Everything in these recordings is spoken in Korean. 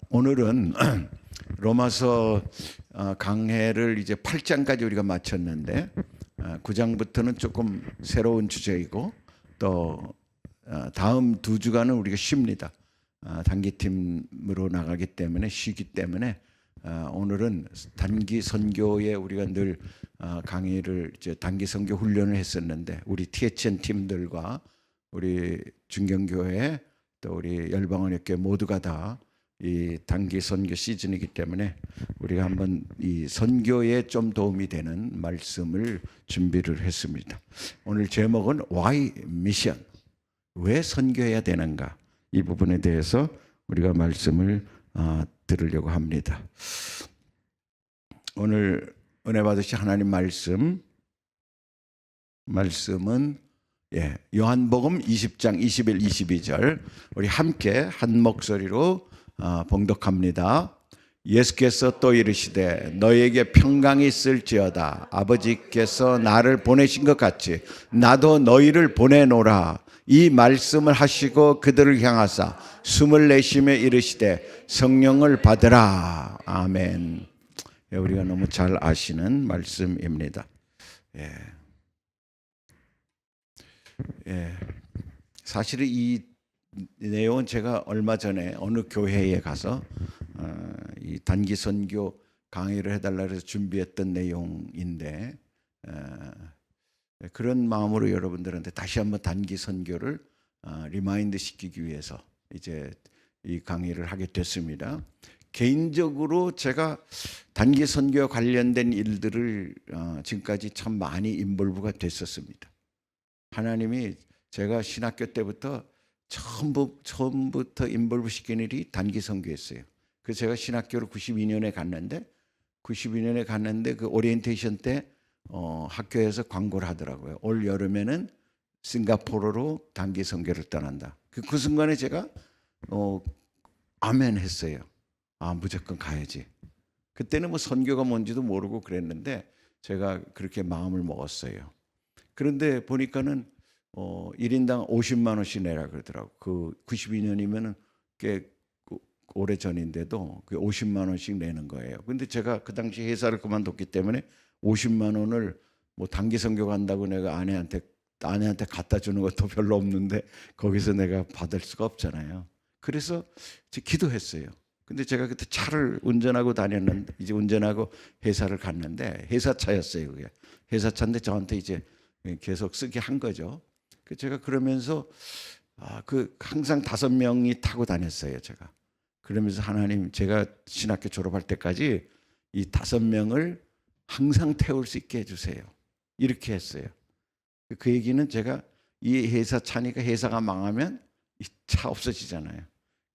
오늘은 로마서 강해를 이제 8장까지 우리가 마쳤는데 9장부터는 조금 새로운 주제이고 또 다음 두 주간은 우리가 쉽니다. 단기팀으로 나가기 때문에 쉬기 때문에 오늘은 단기 선교에 우리가 늘 강의를 이제 단기 선교 훈련을 했었는데 우리 THN 팀들과 우리 중경교회 또 우리 열방언역교회 모두가 다 이 단기 선교 시즌이기 때문에 우리가 한번 이 선교에 좀 도움이 되는 말씀을 준비를 했습니다. 오늘 제목은 Why Mission? 왜 선교해야 되는가? 이 부분에 대해서 우리가 말씀을 들으려고 합니다. 오늘 은혜 받으신 하나님 말씀은 요한복음 20장 21, 22절 우리 함께 한 목소리로 봉독합니다. 예수께서 또 이르시되 너희에게 평강이 있을지어다. 아버지께서 나를 보내신 것 같이 나도 너희를 보내노라. 이 말씀을 하시고 그들을 향하사 숨을 내쉬며 이르시되 성령을 받으라. 아멘. 우리가 너무 잘 아시는 말씀입니다. 사실은 이 내용은 제가 얼마 전에 어느 교회에 가서 이 단기 선교 강의를 해달라 해서 준비했던 내용인데 그런 마음으로 여러분들한테 다시 한번 단기 선교를 리마인드 시키기 위해서 이제 이 강의를 하게 됐습니다. 개인적으로 제가 단기 선교와 관련된 일들을 지금까지 참 많이 인볼브가 됐었습니다. 하나님이 제가 신학교 때부터 처음부터 인볼브 시킨 일이 단기 선교였어요. 그래서 제가 신학교를 92년에 갔는데 그 오리엔테이션 때 학교에서 광고를 하더라고요. 올 여름에는 싱가포르로 단기 선교를 떠난다. 그 순간에 제가 아멘 했어요. 무조건 가야지. 그때는 뭐 선교가 뭔지도 모르고 그랬는데 제가 그렇게 마음을 먹었어요. 그런데 보니까는 1인당 50만 원씩 내라 그러더라고. 그 92년이면은 꽤 오래 전인데도 그 50만 원씩 내는 거예요. 근데 제가 그 당시 회사를 그만뒀기 때문에 50만 원을 뭐 단기 선교 간다고 내가 아내한테 갖다 주는 것도 별로 없는데 거기서 내가 받을 수가 없잖아요. 그래서 기도했어요. 근데 제가 그때 차를 운전하고 다녔는데 이제 운전하고 회사를 갔는데 회사 차였어요. 그게 회사 차인데 저한테 이제 계속 쓰게 한 거죠. 제가 그러면서 항상 5명이 타고 다녔어요. 제가 그러면서 하나님, 제가 신학교 졸업할 때까지 이 5명을 항상 태울 수 있게 해주세요. 이렇게 했어요. 그 얘기는 제가 이 회사 차니까 회사가 망하면 이 차 없어지잖아요.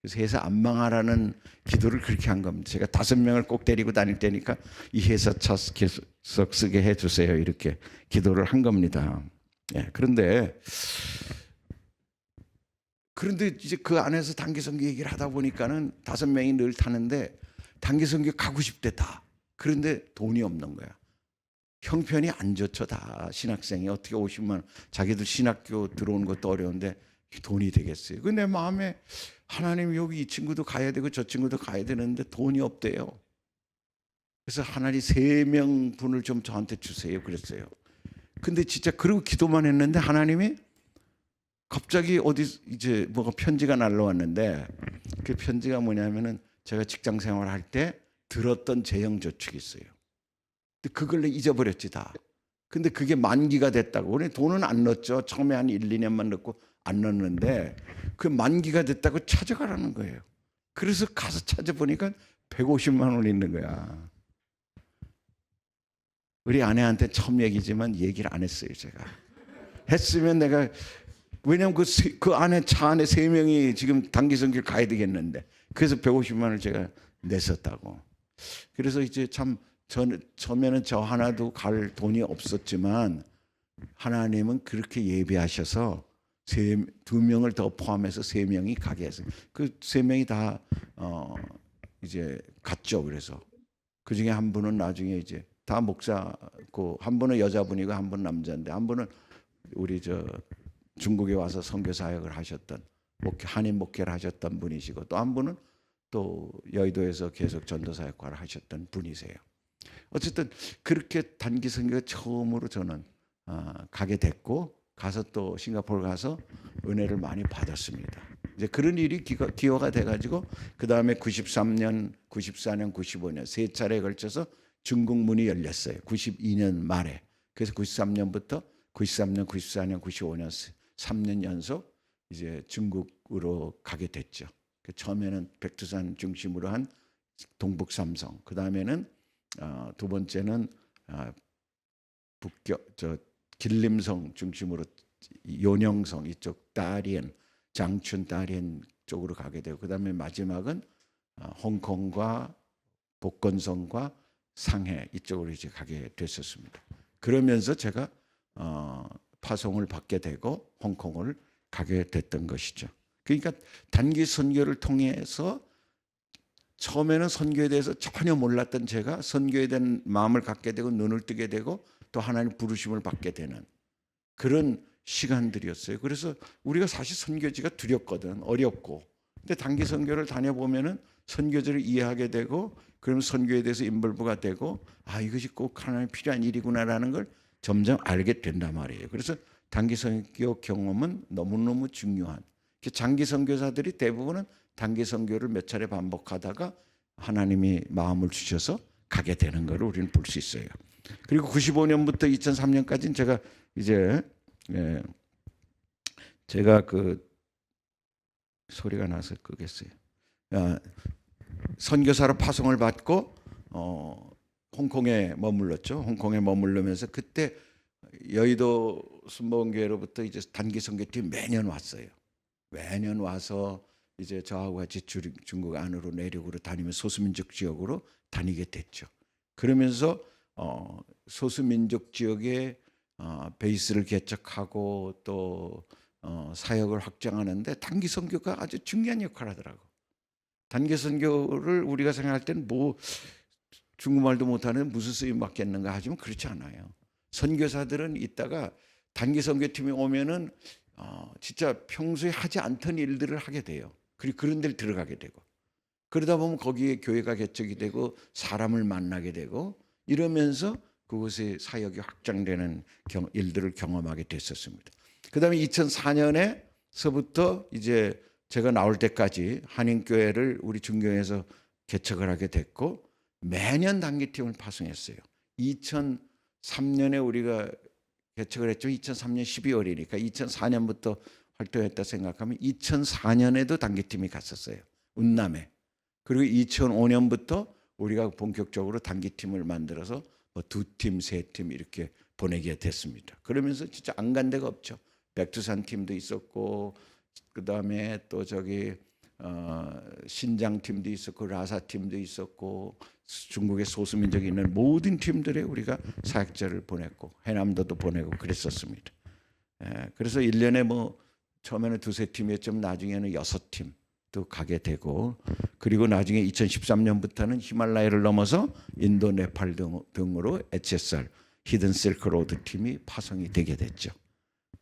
그래서 회사 안 망하라는 기도를 그렇게 한 겁니다. 제가 5명을 꼭 데리고 다닐 테니까 이 회사 차 계속 쓰게 해주세요. 이렇게 기도를 한 겁니다. 그런데 이제 그 안에서 단기 선교 얘기를 하다 보니까는 5명이 늘 타는데 단기 선교 가고 싶대다. 그런데 돈이 없는 거야. 형편이 안 좋죠. 다 신학생이 어떻게 50만 원, 자기들 신학교 들어오는 것도 어려운데 돈이 되겠어요. 그 내 마음에 하나님, 여기 이 친구도 가야 되고 저 친구도 가야 되는데 돈이 없대요. 그래서 하나님 3명 분을 좀 저한테 주세요. 그랬어요. 근데 진짜 그러고 기도만 했는데 하나님이 갑자기 어디 이제 뭐가 편지가 날라왔는데 그 편지가 뭐냐면은 제가 직장 생활할 때 들었던 재형 저축이 있어요. 근데 그걸 잊어버렸지 다. 근데 그게 만기가 됐다고. 우리 돈은 안 넣었죠. 처음에 한 1, 2년만 넣고 안 넣었는데 그 만기가 됐다고 찾아가라는 거예요. 그래서 가서 찾아보니까 150만 원 있는 거야. 우리 아내한테 처음 얘기지만 얘기를 안 했어요. 제가 했으면 내가, 왜냐면 그 안에 차 안에 3명이 지금 단기 선교를 가야 되겠는데 그래서 150만 원을 제가 냈었다고. 그래서 이제 참 처음에는 저 하나도 갈 돈이 없었지만 하나님은 그렇게 예비하셔서 2명을 더 포함해서 3명이 가게 했어요. 그 3명이 다 이제 갔죠. 그래서 그 중에 한 분은 나중에 이제 다 목사고, 한 분은 여자분이고 한 분은 남자인데, 한 분은 우리 중국에 와서 선교 사역을 하셨던 한인 목회를 하셨던 분이시고, 또 한 분은 또 여의도에서 계속 전도사 역할을 하셨던 분이세요. 어쨌든 그렇게 단기 선교가 처음으로 저는 가게 됐고, 가서 또 싱가포르 가서 은혜를 많이 받았습니다. 이제 그런 일이 기여가 돼가지고 그 다음에 93년, 94년, 95년 세 차례에 걸쳐서 중국 문이 열렸어요. 92년 말에. 그래서 93년부터 93년, 94년, 95년 3년 연속 이제 중국으로 가게 됐죠. 처음에는 백두산 중심으로 한 동북 삼성, 그 다음에는 두 번째는 길림성 중심으로 요녕성 이쪽 다리엔, 장춘 다리엔 쪽으로 가게 되고, 그 다음에 마지막은 홍콩과 복건성과 상해 이쪽으로 이제 가게 됐었습니다. 그러면서 제가 파송을 받게 되고 홍콩을 가게 됐던 것이죠. 그러니까 단기 선교를 통해서 처음에는 선교에 대해서 전혀 몰랐던 제가 선교에 대한 마음을 갖게 되고 눈을 뜨게 되고 또 하나님 부르심을 받게 되는 그런 시간들이었어요. 그래서 우리가 사실 선교지가 두렵거든, 어렵고. 근데 단기 선교를 다녀보면은 선교지를 이해하게 되고, 그러면 선교에 대해서 인볼브가 되고, 이것이 꼭 하나님 필요한 일이구나라는 걸 점점 알게 된단 말이에요. 그래서 단기 선교 경험은 너무너무 중요한. 장기 선교사들이 대부분은 단기 선교를 몇 차례 반복하다가 하나님이 마음을 주셔서 가게 되는 것을 우리는 볼 수 있어요. 그리고 95년부터 2003년까지는 제가 이제 제가 그 소리가 나서 끄겠어요. 선교사로 파송을 받고 홍콩에 머물렀죠. 홍콩에 머물르면서 그때 여의도 순복음교회로부터 이제 단기 선교팀 매년 왔어요. 매년 와서 이제 저하고 같이 중국 안으로 내륙으로 다니면 소수민족 지역으로 다니게 됐죠. 그러면서 소수민족 지역에 베이스를 개척하고 또 사역을 확장하는데 단기 선교가 아주 중요한 역할을 하더라고. 단기 선교를 우리가 생각할 때는 뭐 중국말도 못하는 무슨 쓰임 받겠는가 하지만 그렇지 않아요. 선교사들은 있다가 단기 선교팀이 오면은 진짜 평소에 하지 않던 일들을 하게 돼요. 그리고 그런 데를 들어가게 되고, 그러다 보면 거기에 교회가 개척이 되고 사람을 만나게 되고 이러면서 그곳에 사역이 확장되는 일들을 경험하게 됐었습니다. 그 다음에 2004년에서부터 이제 제가 나올 때까지 한인교회를 우리 중경에서 개척을 하게 됐고, 매년 단기팀을 파송했어요. 2003년에 우리가 개척을 했죠. 2003년 12월이니까 2004년부터 활동했다 생각하면 2004년에도 단기팀이 갔었어요. 운남에. 그리고 2005년부터 우리가 본격적으로 단기팀을 만들어서 뭐 2팀, 3팀 이렇게 보내게 됐습니다. 그러면서 진짜 안 간 데가 없죠. 백두산 팀도 있었고, 그 다음에 또 신장 팀도 있었고, 라사 팀도 있었고, 중국의 소수민족이 있는 모든 팀들에 우리가 사역자를 보냈고, 해남도도 보내고 그랬었습니다. 그래서 1년에 뭐 처음에는 2-3팀이었지만 나중에는 6팀도 가게 되고, 그리고 나중에 2013년부터는 히말라야를 넘어서 인도, 네팔 등으로 HSR, 히든 실크 로드 팀이 파송이 되게 됐죠.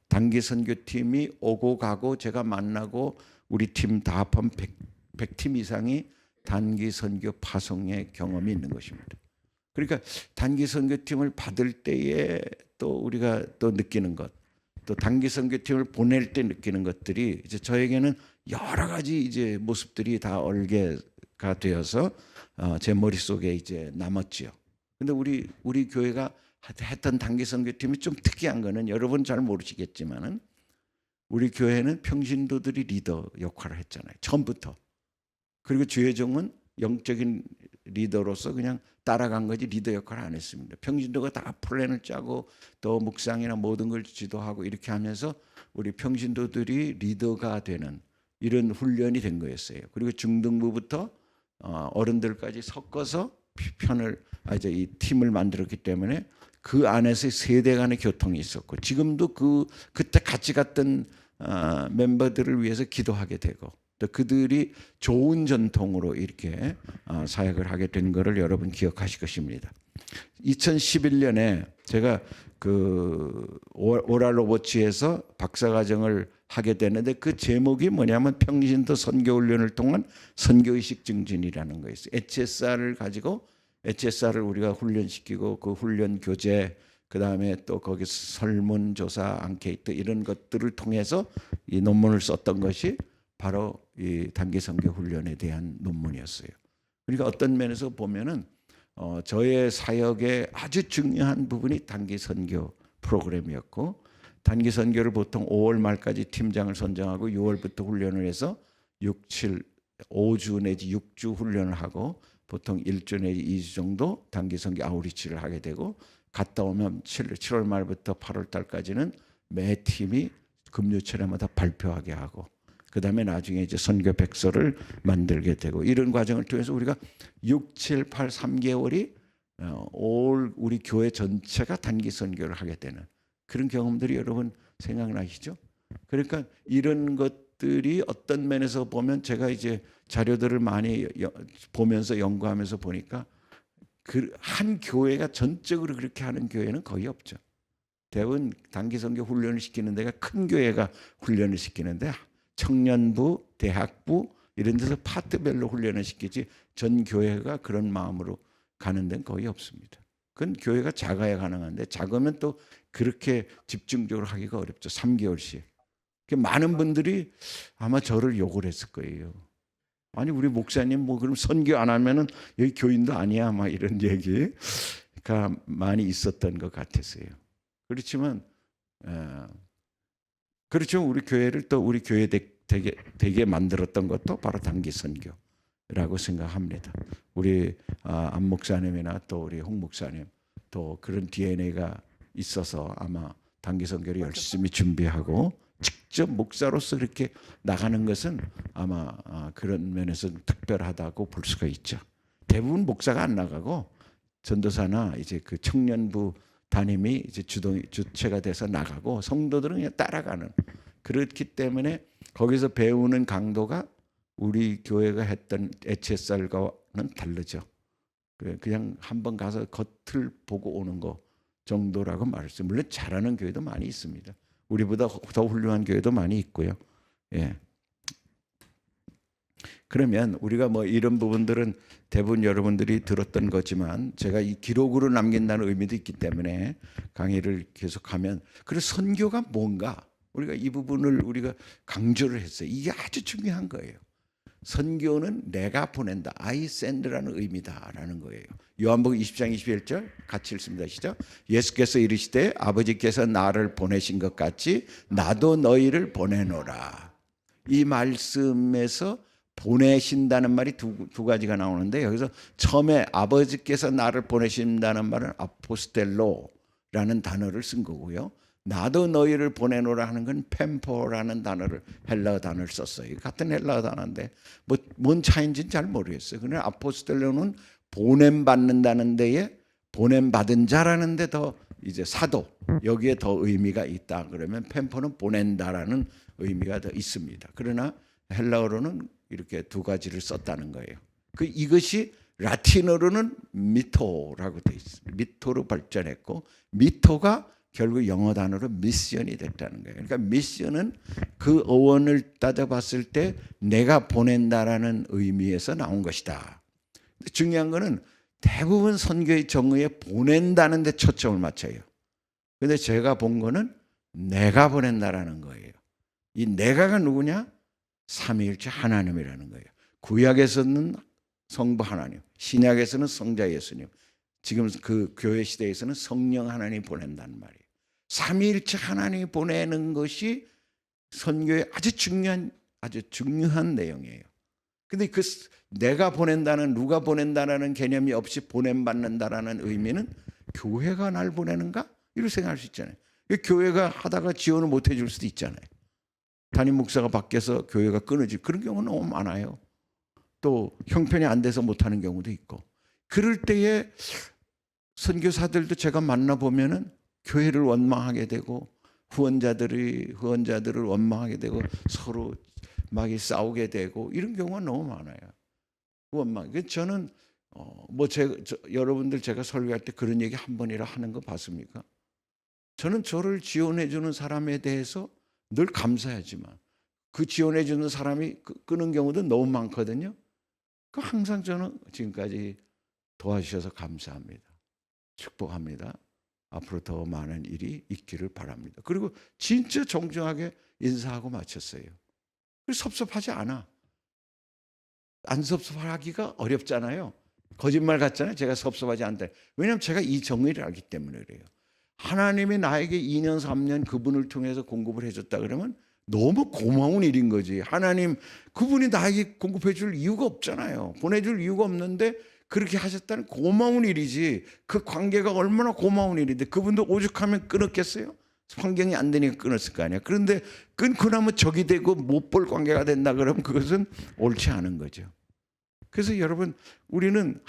단기 선교팀이 오고 가고 제가 만나고 우리 팀 다 합하면 100팀 이상이 단기 선교 파송의 경험이 있는 것입니다. 그러니까 단기 선교팀을 받을 때에 또 우리가 또 느끼는 것, 또 단기 선교팀을 보낼 때 느끼는 것들이 이제 저에게는 여러 가지 이제 모습들이 다 얼개가 되어서 제 머릿속에 이제 남았지요. 근데 우리 교회가 했던 단기 선교팀이 좀 특이한 거는 여러분 잘 모르시겠지만은 우리 교회는 평신도들이 리더 역할을 했잖아요. 처음부터. 그리고 주혜종은 영적인 리더로서 그냥 따라간 거지 리더 역할을 안 했습니다. 평신도가 다 플랜을 짜고 또 묵상이나 모든 걸 지도하고 이렇게 하면서 우리 평신도들이 리더가 되는 이런 훈련이 된 거였어요. 그리고 중등부부터 어른들까지 섞어서 이제 이 팀을 만들었기 때문에 그 안에서 세대 간의 교통이 있었고, 지금도 그때 같이 갔던 멤버들을 위해서 기도하게 되고, 그들이 좋은 전통으로 이렇게 사역을 하게 된 것을 여러분 기억하실 것입니다. 2011년에 제가 그 오랄 로버츠에서 박사과정을 하게 되는데 그 제목이 뭐냐면 평신도 선교훈련을 통한 선교의식 증진이라는 거였어요. HSR을 가지고 HSR을 우리가 훈련시키고 그 훈련 교재 그다음에 또 거기서 설문조사 앙케이트 이런 것들을 통해서 이 논문을 썼던 것이 바로 이 단기 선교 훈련에 대한 논문이었어요. 그러니까 어떤 면에서 보면은 저의 사역의 아주 중요한 부분이 단기 선교 프로그램이었고 단기 선교를 보통 5월 말까지 팀장을 선정하고 6월부터 훈련을 해서 5주 내지 6주 훈련을 하고 보통 1주 내지 2주 정도 단기 선교 아우리치를 하게 되고 갔다 오면 7월 말부터 8월 달까지는 매 팀이 금요철에마다 발표하게 하고 그다음에 나중에 이제 선교 백서를 만들게 되고 이런 과정을 통해서 우리가 6, 7, 8, 3개월이 올 우리 교회 전체가 단기 선교를 하게 되는 그런 경험들이 여러분 생각나시죠? 그러니까 이런 것들이 어떤 면에서 보면 제가 이제 자료들을 많이 보면서 연구하면서 보니까 그 한 교회가 전적으로 그렇게 하는 교회는 거의 없죠. 대부분 단기 선교 훈련을 시키는 데가 큰 교회가 훈련을 시키는데 청년부, 대학부 이런 데서 파트별로 훈련을 시키지 전 교회가 그런 마음으로 가는 데는 거의 없습니다. 그건 교회가 작아야 가능한데 작으면 또 그렇게 집중적으로 하기가 어렵죠. 3개월씩. 많은 분들이 아마 저를 욕을 했을 거예요. 아니 우리 목사님 뭐 그럼 선교 안 하면은 여기 교인도 아니야 막 이런 얘기가 많이 있었던 것 같았어요. 그렇지만 우리 교회를 또 우리 교회 되게 만들었던 것도 바로 단기 선교라고 생각합니다. 우리 안 목사님이나 또 우리 홍 목사님 또 그런 DNA가 있어서 아마 단기 선교를 열심히 준비하고 직접 목사로서 이렇게 나가는 것은 아마 그런 면에서 특별하다고 볼 수가 있죠. 대부분 목사가 안 나가고 전도사나 이제 그 청년부 담임이 이제 주체가 돼서 나가고 성도들은 그냥 따라가는 그렇기 때문에 거기서 배우는 강도가 우리 교회가 했던 HSR과는 다르죠. 그냥 한번 가서 겉을 보고 오는 거 정도라고 말했어요. 물론 잘하는 교회도 많이 있습니다. 우리보다 더 훌륭한 교회도 많이 있고요. 예. 그러면 우리가 뭐 이런 부분들은 대부분 여러분들이 들었던 거지만 제가 이 기록으로 남긴다는 의미도 있기 때문에 강의를 계속하면 그래서 선교가 뭔가 우리가 이 부분을 우리가 강조를 했어요. 이게 아주 중요한 거예요. 선교는 내가 보낸다. I send라는 의미다라는 거예요. 요한복음 20장 21절 같이 읽습니다. 시작. 예수께서 이르시되 아버지께서 나를 보내신 것 같이 나도 너희를 보내노라. 이 말씀에서 보내신다는 말이 두 가지가 나오는데 여기서 처음에 아버지께서 나를 보내신다는 말은 아포스텔로라는 단어를 쓴 거고요. 나도 너희를 보내노라 하는 건 펜포라는 단어를 헬라어 단어를 썼어요. 같은 헬라어 단어인데 뭔 차이인지는 잘 모르겠어요. 그러나 아포스텔로는 보냄받는다는 데에 보냄받은 자라는 데 더 이제 사도 여기에 더 의미가 있다. 그러면 펜포는 보낸다라는 의미가 더 있습니다. 그러나 헬라어로는 이렇게 두 가지를 썼다는 거예요. 이것이 라틴어로는 미토라고 돼 있어요. 미토로 발전했고 미토가 결국 영어 단어로 미션이 됐다는 거예요. 그러니까 미션은 그 어원을 따져봤을 때 내가 보낸다라는 의미에서 나온 것이다. 중요한 거는 대부분 선교의 정의에 보낸다는 데 초점을 맞춰요. 그런데 제가 본 거는 내가 보낸다라는 거예요. 이 내가가 누구냐? 삼위일체 하나님이라는 거예요. 구약에서는 성부 하나님, 신약에서는 성자 예수님, 지금 그 교회 시대에서는 성령 하나님 보낸다는 말이에요. 삼위일체 하나님이 보내는 것이 선교의 아주 중요한 내용이에요. 근데 그 내가 보낸다는 누가 보낸다라는 개념이 없이 보냄받는다라는 의미는 교회가 날 보내는가? 이렇게 생각할 수 있잖아요. 교회가 하다가 지원을 못 해줄 수도 있잖아요. 담임 목사가 바뀌어서 교회가 끊어질 그런 경우는 너무 많아요. 또 형편이 안 돼서 못하는 경우도 있고. 그럴 때에 선교사들도 제가 만나보면은 교회를 원망하게 되고 후원자들을 원망하게 되고 서로 막 싸우게 되고 이런 경우가 너무 많아요. 원망. 저는 여러분들 제가 설교할 때 그런 얘기 한 번이라 하는 거 봤습니까? 저는 저를 지원해 주는 사람에 대해서 늘 감사하지만 그 지원해 주는 사람이 끄는 경우도 너무 많거든요. 항상 저는 지금까지 도와주셔서 감사합니다. 축복합니다. 앞으로 더 많은 일이 있기를 바랍니다. 그리고 진짜 정중하게 인사하고 마쳤어요. 섭섭하지 않아. 안 섭섭하기가 어렵잖아요. 거짓말 같잖아요. 제가 섭섭하지 않다. 왜냐하면 제가 이 정의를 알기 때문에 그래요. 하나님이 나에게 2년 3년 그분을 통해서 공급을 해줬다 그러면 너무 고마운 일인 거지. 하나님 그분이 나에게 공급해 줄 이유가 없잖아요. 보내줄 이유가 없는데 그렇게 하셨다는 고마운 일이지. 그 관계가 얼마나 고마운 일인데 그분도 오죽하면 끊었겠어요? 환경이 안 되니까 끊었을 거 아니야. 그런데 끊고 나면 적이 되고 못 볼 관계가 된다 그러면 그것은 옳지 않은 거죠. 그래서 여러분 우리는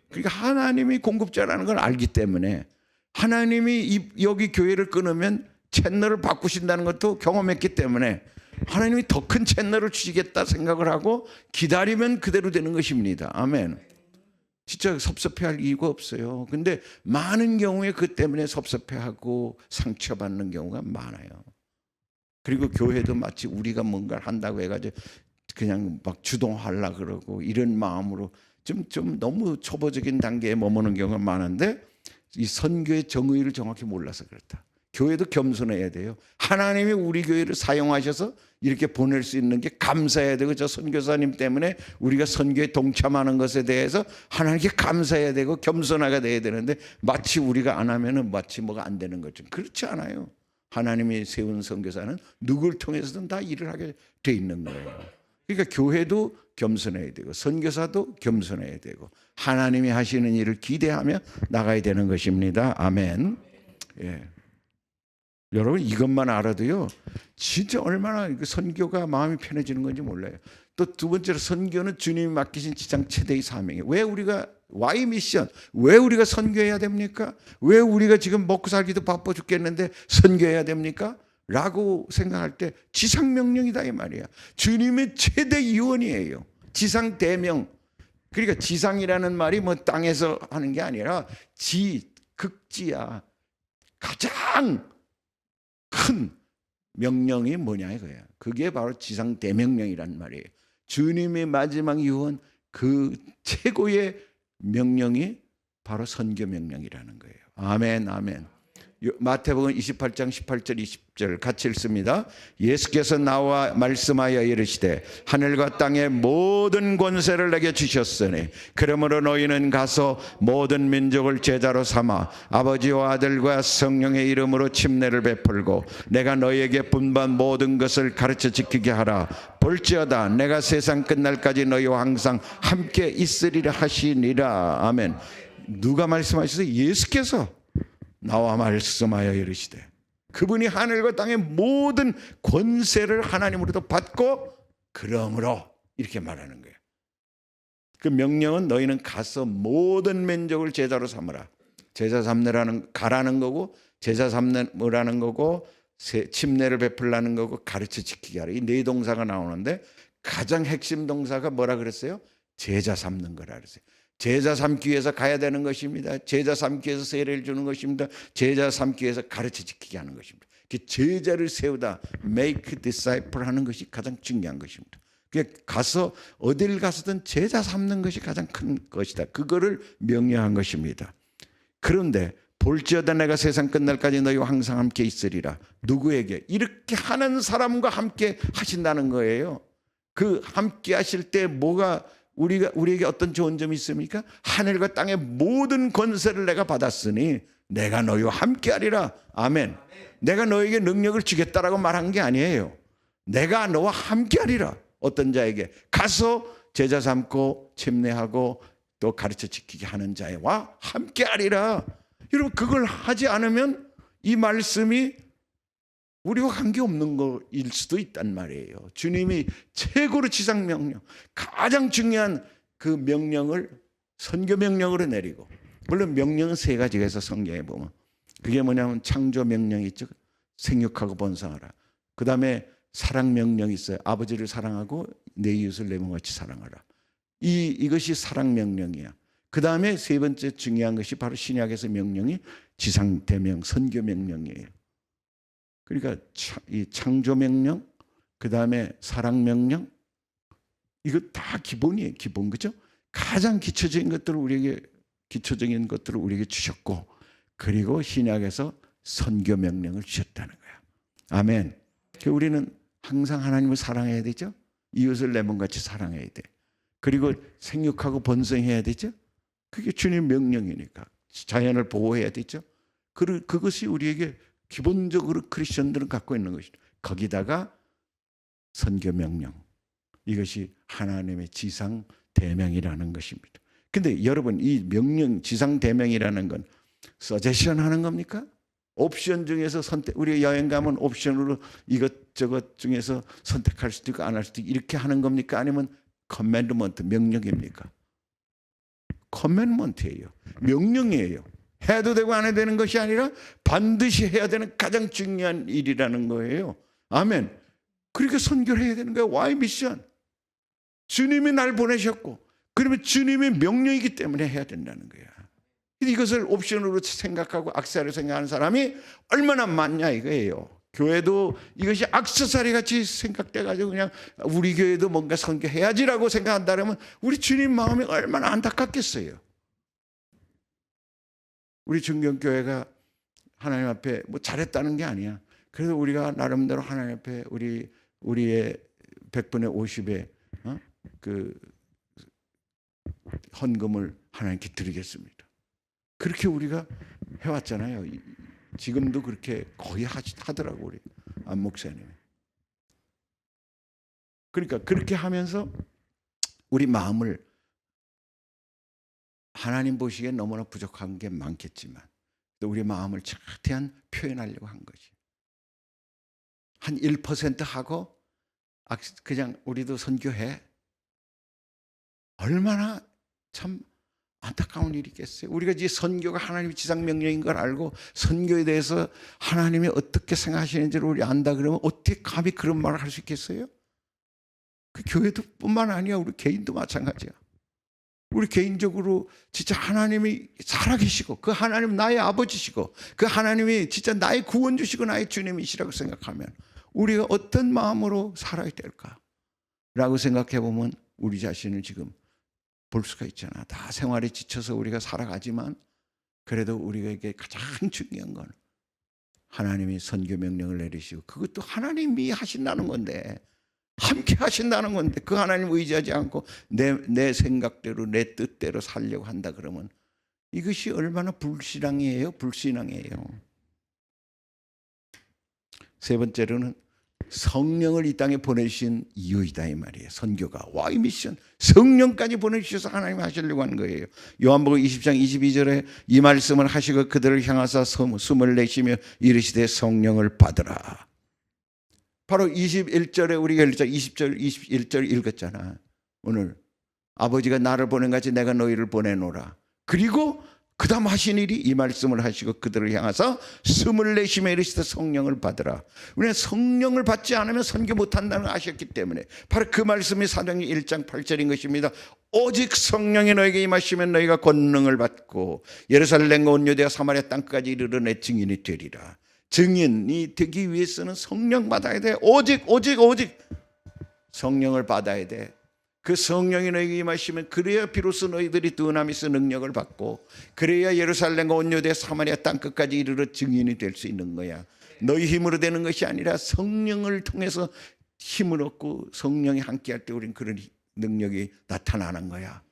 그러니까 하나님이 공급자라는 걸 알기 때문에 하나님이 여기 교회를 끊으면 채널을 바꾸신다는 것도 경험했기 때문에 하나님이 더 큰 채널을 주시겠다 생각을 하고 기다리면 그대로 되는 것입니다. 아멘. 진짜 섭섭해할 이유가 없어요. 근데 많은 경우에 그 때문에 섭섭해하고 상처받는 경우가 많아요. 그리고 교회도 마치 우리가 뭔가를 한다고 해가지고 그냥 막 주동하려고 그러고 이런 마음으로 좀 너무 초보적인 단계에 머무는 경우가 많은데 이 선교의 정의를 정확히 몰라서 그렇다. 교회도 겸손해야 돼요. 하나님이 우리 교회를 사용하셔서 이렇게 보낼 수 있는 게 감사해야 되고 저 선교사님 때문에 우리가 선교에 동참하는 것에 대해서 하나님께 감사해야 되고 겸손하게 돼야 되는데 마치 우리가 안 하면은 마치 뭐가 안 되는 거죠. 그렇지 않아요. 하나님이 세운 선교사는 누구를 통해서든 다 일을 하게 돼 있는 거예요. 그러니까 교회도 겸손해야 되고 선교사도 겸손해야 되고 하나님이 하시는 일을 기대하며 나가야 되는 것입니다. 아멘. 예. 여러분 이것만 알아도요 진짜 얼마나 선교가 마음이 편해지는 건지 몰라요. 또 두 번째로 선교는 주님이 맡기신 지상 최대의 사명이에요. 왜 우리가 Y 미션 왜 우리가 선교해야 됩니까? 왜 우리가 지금 먹고 살기도 바빠 죽겠는데 선교해야 됩니까? 라고 생각할 때 지상 명령이다 이 말이야. 주님의 최대 유언이에요. 지상 대명. 그러니까 지상이라는 말이 뭐 땅에서 하는 게 아니라 극지야. 가장 큰 명령이 뭐냐 이거야. 그게 바로 지상 대명령이란 말이에요. 주님의 마지막 유언 그 최고의 명령이 바로 선교 명령이라는 거예요. 아멘, 아멘. 마태복음 28장 18절 20절 같이 읽습니다. 예수께서 나와 말씀하여 이르시되 하늘과 땅의 모든 권세를 내게 주셨으니 그러므로 너희는 가서 모든 민족을 제자로 삼아 아버지와 아들과 성령의 이름으로 침례를 베풀고 내가 너희에게 분반 모든 것을 가르쳐 지키게 하라. 볼지어다 내가 세상 끝날까지 너희와 항상 함께 있으리라 하시니라. 아멘. 누가 말씀하셨어요? 예수께서 나와 말씀하여 이르시되 그분이 하늘과 땅의 모든 권세를 하나님으로부터 받고 그러므로 이렇게 말하는 거예요. 그 명령은 너희는 가서 모든 민족을 제자로 삼으라. 제자 삼느라는 가라는 거고 제자 삼으라는 거고 침례를 베풀라는 거고 가르쳐 지키게 하라. 이 네 동사가 나오는데 가장 핵심 동사가 뭐라 그랬어요? 제자 삼는 거라 그랬어요. 제자 삼기 위해서 가야 되는 것입니다. 제자 삼기 위해서 세례를 주는 것입니다. 제자 삼기 위해서 가르쳐 지키게 하는 것입니다. 제자를 세우다 make disciple 하는 것이 가장 중요한 것입니다. 가서 어딜 가서든 제자 삼는 것이 가장 큰 것이다. 그거를 명령한 것입니다. 그런데 볼지어다 내가 세상 끝날까지 너희와 항상 함께 있으리라. 누구에게? 이렇게 하는 사람과 함께 하신다는 거예요. 그 함께 하실 때 뭐가 우리에게 어떤 좋은 점이 있습니까? 하늘과 땅의 모든 권세를 내가 받았으니 내가 너희와 함께하리라. 아멘. 내가 너에게 능력을 주겠다라고 말한 게 아니에요. 내가 너와 함께하리라. 어떤 자에게? 가서 제자 삼고 침례하고 또 가르쳐 지키게 하는 자와 함께하리라. 여러분 그걸 하지 않으면 이 말씀이 우리와 관계없는 거일 수도 있단 말이에요. 주님이 최고로 지상 명령, 가장 중요한 그 명령을 선교 명령으로 내리고, 물론 명령은 세 가지가 있어 성경에 보면. 그게 뭐냐면 창조 명령이 있죠. 생육하고 번성하라. 그 다음에 사랑 명령이 있어요. 아버지를 사랑하고 내 이웃을 내 몸같이 사랑하라. 이것이 사랑 명령이야. 그 다음에 세 번째 중요한 것이 바로 신약에서 명령이 지상 대명 선교 명령이에요. 그러니까 이 창조 명령, 그 다음에 사랑 명령, 이거 다 기본이에요. 기본, 그죠? 가장 기초적인 것들을 우리에게 주셨고, 그리고 신약에서 선교 명령을 주셨다는 거야. 아멘. 우리는 항상 하나님을 사랑해야 되죠. 이웃을 내 몸같이 사랑해야 돼. 그리고 생육하고 번성해야 되죠. 그게 주님 명령이니까. 자연을 보호해야 되죠. 그것이 우리에게 기본적으로 크리스천들은 갖고 있는 것이죠. 거기다가 선교 명령, 이것이 하나님의 지상 대명이라는 것입니다. 근데 여러분, 이 명령, 지상 대명이라는 건 서제션 하는 겁니까? 옵션 중에서 우리 여행 가면 옵션으로 이것저것 중에서 선택할 수도 있고 안 할 수도 있고 이렇게 하는 겁니까? 아니면 커맨드먼트, 명령입니까? 커맨드먼트예요. 명령이에요. 해도 되고 안 해도 되는 것이 아니라 반드시 해야 되는 가장 중요한 일이라는 거예요. 아멘. 그렇게 선교를 해야 되는 거예요. 와이 미션. 주님이 날 보내셨고, 그러면 주님의 명령이기 때문에 해야 된다는 거야. 이것을 옵션으로 생각하고 악세사리로 생각하는 사람이 얼마나 많냐 이거예요. 교회도 이것이 액세서리 같이 생각돼가지고 그냥 우리 교회도 뭔가 선교해야지라고 생각한다면 우리 주님 마음이 얼마나 안타깝겠어요. 우리 중경교회가 하나님 앞에 뭐 잘했다는 게 아니야. 그래서 우리가 나름대로 하나님 앞에 우리의 100분의 50의 그 헌금을 하나님께 드리겠습니다. 그렇게 우리가 해왔잖아요. 지금도 그렇게 거의 하더라고 우리 안 목사님이. 그러니까 그렇게 하면서 우리 마음을 하나님 보시기에 너무나 부족한 게 많겠지만 또 우리 마음을 최대한 표현하려고 한 거지. 한 1% 하고 그냥 우리도 선교해. 얼마나 참 안타까운 일이겠어요. 우리가 이제 선교가 하나님의 지상 명령인 걸 알고 선교에 대해서 하나님이 어떻게 생각하시는지를 우리 안다 그러면 어떻게 감히 그런 말을 할 수 있겠어요? 그 교회도 뿐만 아니야. 우리 개인도 마찬가지야. 우리 개인적으로 진짜 하나님이 살아계시고 그 하나님 나의 아버지시고 그 하나님이 진짜 나의 구원주시고 나의 주님이시라고 생각하면 우리가 어떤 마음으로 살아야 될까? 라고 생각해 보면 우리 자신을 지금 볼 수가 있잖아. 다 생활에 지쳐서 우리가 살아가지만 그래도 우리에게 가장 중요한 건 하나님이 선교 명령을 내리시고 그것도 하나님이 하신다는 건데 함께 하신다는 건데 그 하나님 의지하지 않고 내 생각대로 내 뜻대로 살려고 한다 그러면 이것이 얼마나 불신앙이에요. 세 번째로는 성령을 이 땅에 보내주신 이유이다 이 말이에요. 선교가 와이 미션 성령까지 보내주셔서 하나님이 하시려고 하는 거예요. 요한복음 20장 22절에 이 말씀을 하시고 그들을 향하사 숨을 내쉬며 이르시되 성령을 받으라. 바로 21절에 우리가 20절 21절 읽었잖아. 오늘 아버지가 나를 보낸 같이 내가 너희를 보내노라. 그리고 그 다음 하신 일이 이 말씀을 하시고 그들을 향하사 숨을 내쉬며 이르시되 성령을 받으라. 우리는 성령을 받지 않으면 선교 못한다는 걸 아셨기 때문에 바로 그 말씀이 사도행전 1장 8절인 것입니다. 오직 성령이 너에게 임하시면 너희가 권능을 받고 예루살렘과 온 유대와 사마리아 땅까지 이르러 내 증인이 되리라. 증인이 되기 위해서는 성령 받아야 돼. 오직 성령을 받아야 돼. 그 성령이 너희에게 임하시면 그래야 비로소 너희들이 두나미스 능력을 받고 그래야 예루살렘과 온 유대 사마리아 땅끝까지 이르러 증인이 될 수 있는 거야. 너희 힘으로 되는 것이 아니라 성령을 통해서 힘을 얻고 성령이 함께할 때 우리는 그런 능력이 나타나는 거야.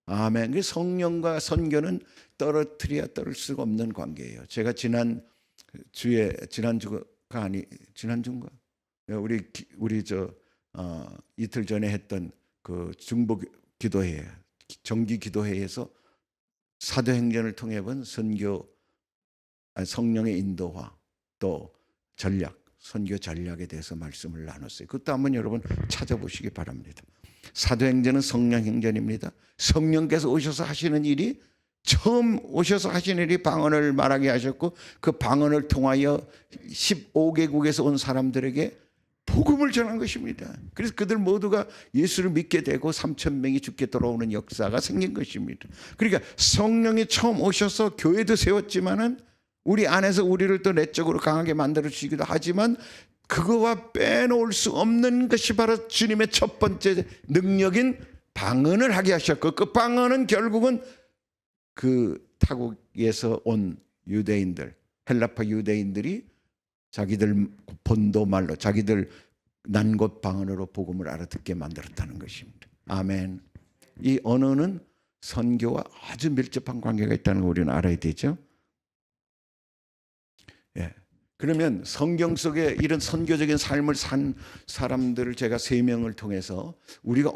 아멘. 그 성령과 선교는 떨어뜨려야 떨을 수가 없는 관계예요. 제가 지난주인가 우리 이틀 전에 했던 그 중보 기도회, 정기 기도회에서 사도행전을 통해 본 성령의 인도와 또 선교 전략에 대해서 말씀을 나눴어요. 그것도 한번 여러분 찾아보시기 바랍니다. 사도행전은 성령행전입니다. 성령께서 오셔서 하시는 일이 처음 오셔서 하시는 일이 방언을 말하게 하셨고 그 방언을 통하여 15개국에서 온 사람들에게 복음을 전한 것입니다. 그래서 그들 모두가 예수를 믿게 되고 3,000명이 죽게 돌아오는 역사가 생긴 것입니다. 그러니까 성령이 처음 오셔서 교회도 세웠지만은 우리 안에서 우리를 또 내적으로 강하게 만들어 주시기도 하지만 그거와 빼놓을 수 없는 것이 바로 주님의 첫 번째 능력인 방언을 하게 하셨고, 그 방언은 결국은 그 타국에서 온 유대인들, 헬라파 유대인들이 자기들 본도 말로, 자기들 난 곳 방언으로 복음을 알아듣게 만들었다는 것입니다. 아멘. 이 언어는 선교와 아주 밀접한 관계가 있다는 걸 우리는 알아야 되죠. 예. 그러면 성경 속에 이런 선교적인 삶을 산 사람들을 제가 3명을 통해서 우리가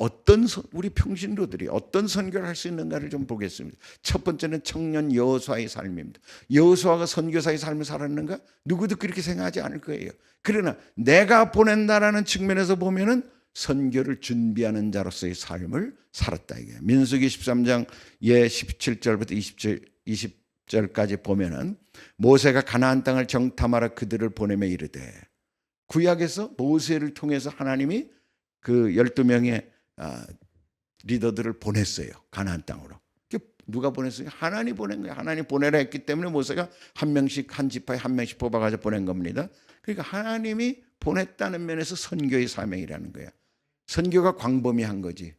우리 평신도들이 어떤 선교를 할 수 있는가를 좀 보겠습니다. 첫 번째는 청년 여호수아의 삶입니다. 여호수아가 선교사의 삶을 살았는가? 누구도 그렇게 생각하지 않을 거예요. 그러나 내가 보낸다라는 측면에서 보면은 선교를 준비하는 자로서의 삶을 살았다 이거예요. 민수기 13장 17절부터 20절까지 보면은 모세가 가나안 땅을 정탐하러 그들을 보내며 이르되, 구약에서 모세를 통해서 하나님이 그 12명의 리더들을 보냈어요. 가나안 땅으로. 누가 보냈어요? 하나님이 보낸 거예요. 하나님이 보내라 했기 때문에 모세가 한 명씩, 한 지파에 한 명씩 뽑아가지고 보낸 겁니다. 그러니까 하나님이 보냈다는 면에서 선교의 사명이라는 거예요. 선교가 광범위한 거지.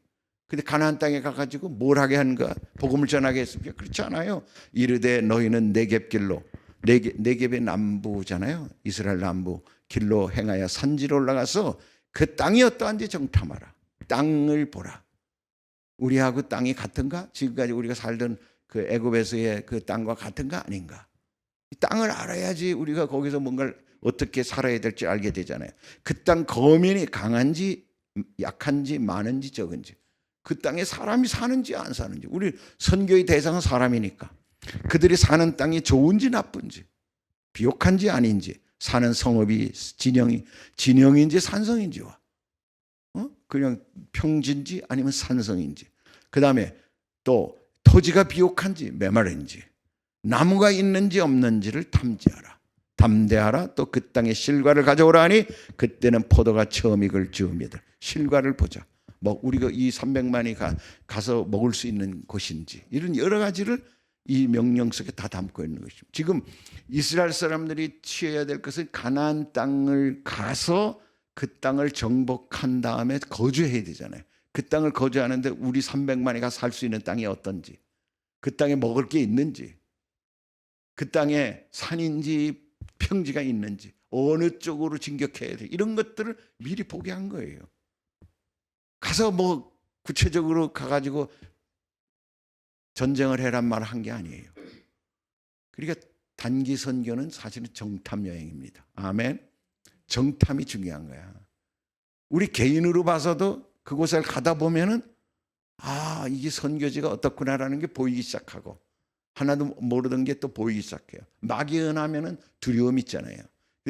근데 가나안 땅에 가가지고 뭘 하게 하는가? 복음을 전하게 했습니까? 그렇지 않아요. 이르되 너희는 네겝 길로, 네겝의 남부잖아요. 이스라엘 남부 길로 행하여 산지로 올라가서 그 땅이 어떠한지 정탐하라. 땅을 보라. 우리하고 땅이 같은가? 지금까지 우리가 살던 그 애굽에서의 그 땅과 같은가 아닌가? 이 땅을 알아야지 우리가 거기서 뭔가를 어떻게 살아야 될지 알게 되잖아요. 그 땅 거민이 강한지 약한지 많은지 적은지, 그 땅에 사람이 사는지 안 사는지. 우리 선교의 대상은 사람이니까 그들이 사는 땅이 좋은지 나쁜지, 비옥한지 아닌지, 사는 성읍이 진영인지 산성인지와 그냥 평지인지 아니면 산성인지, 그 다음에 또 토지가 비옥한지 메마른지, 나무가 있는지 없는지를 탐지하라. 담대하라. 또 그 땅에 실과를 가져오라 하니 그때는 포도가 처음 익을 즈음이다. 실과를 보자. 뭐 우리가 이 300만이 가서 먹을 수 있는 곳인지, 이런 여러 가지를 이 명령 속에 다 담고 있는 것입니다. 지금 이스라엘 사람들이 취해야 될 것은 가나안 땅을 가서 그 땅을 정복한 다음에 거주해야 되잖아요. 그 땅을 거주하는데 우리 300만이 가서 살 수 있는 땅이 어떤지, 그 땅에 먹을 게 있는지, 그 땅에 산인지 평지가 있는지, 어느 쪽으로 진격해야 돼, 이런 것들을 미리 보게 한 거예요. 가서 뭐 구체적으로 가가지고 전쟁을 해란 말을 한 게 아니에요. 그러니까 단기 선교는 사실은 정탐 여행입니다. 아멘. 정탐이 중요한 거야. 우리 개인으로 봐서도 그곳을 가다 보면은 이게 선교지가 어떻구나라는 게 보이기 시작하고, 하나도 모르던 게 또 보이기 시작해요. 막연하면은 두려움이 있잖아요.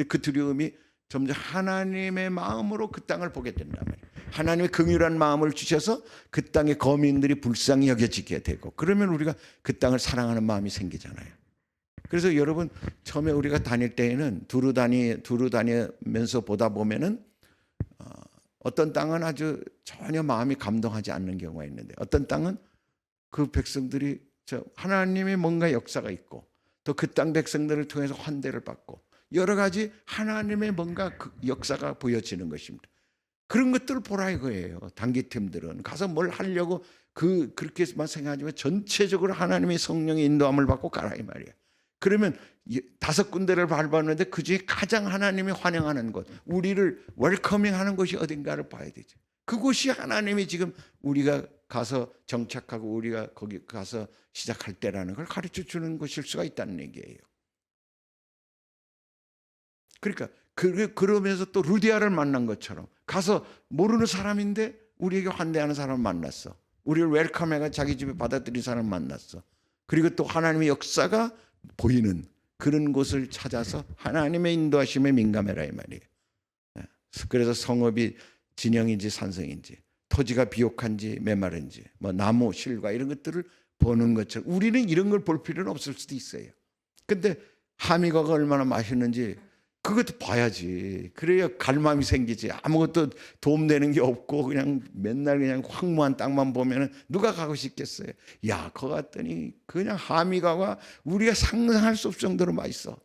그 두려움이 점점 하나님의 마음으로 그 땅을 보게 된다면, 하나님의 긍휼한 마음을 주셔서 그 땅의 거민들이 불쌍히 여겨지게 되고, 그러면 우리가 그 땅을 사랑하는 마음이 생기잖아요. 그래서 여러분, 처음에 우리가 다닐 때에는 두루 다니면서 보다 보면은 어떤 땅은 아주 전혀 마음이 감동하지 않는 경우가 있는데, 어떤 땅은 그 백성들이 하나님의 뭔가 역사가 있고, 또 그 땅 백성들을 통해서 환대를 받고, 여러 가지 하나님의 뭔가 그 역사가 보여지는 것입니다. 그런 것들을 보라 이거예요. 단기팀들은 가서 뭘 하려고 그렇게만 생각하지만 전체적으로 하나님의 성령의 인도함을 받고 가라 이 말이에요. 그러면 5군데를 밟았는데 그 중에 가장 하나님이 환영하는 곳, 우리를 웰커밍하는 곳이 어딘가를 봐야 되죠. 그곳이 하나님이 지금 우리가 가서 정착하고 우리가 거기 가서 시작할 때라는 걸 가르쳐 주는 것일 수가 있다는 얘기예요. 그러니까 그러면서 또 루디아를 만난 것처럼 가서 모르는 사람인데 우리에게 환대하는 사람을 만났어. 우리를 웰컴해가 자기 집에 받아들인 사람을 만났어. 그리고 또 하나님의 역사가 보이는 그런 곳을 찾아서 하나님의 인도하심에 민감해라 이 말이에요. 그래서 성읍이 진영인지 산성인지, 토지가 비옥한지 메마른지, 뭐 나무 실과 이런 것들을 보는 것처럼 우리는 이런 걸 볼 필요는 없을 수도 있어요. 근데 하미과가 얼마나 맛있는지 그것도 봐야지. 그래야 갈망이 생기지. 아무것도 도움되는 게 없고 그냥 맨날 그냥 황무한 땅만 보면은 누가 가고 싶겠어요. 야, 거 갔더니 그냥 하미가가 우리가 상상할 수 없을 정도로 맛있어.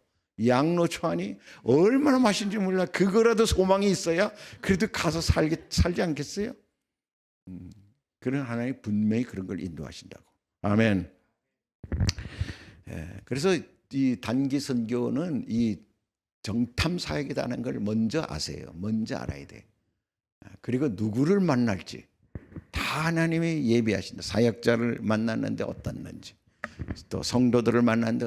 양로초안이 얼마나 맛있는지 몰라. 그거라도 소망이 있어야 그래도 가서 살지 않겠어요? 그런 하나님 분명히 그런 걸 인도하신다고. 아멘. 그래서 이 단기 선교는 이 정탐 사역이라는 걸 먼저 아세요. 먼저 알아야 돼. 그리고 누구를 만날지 다 하나님이 예비하신다. 사역자를 만났는데 어떻는지, 또 성도들을 만났는데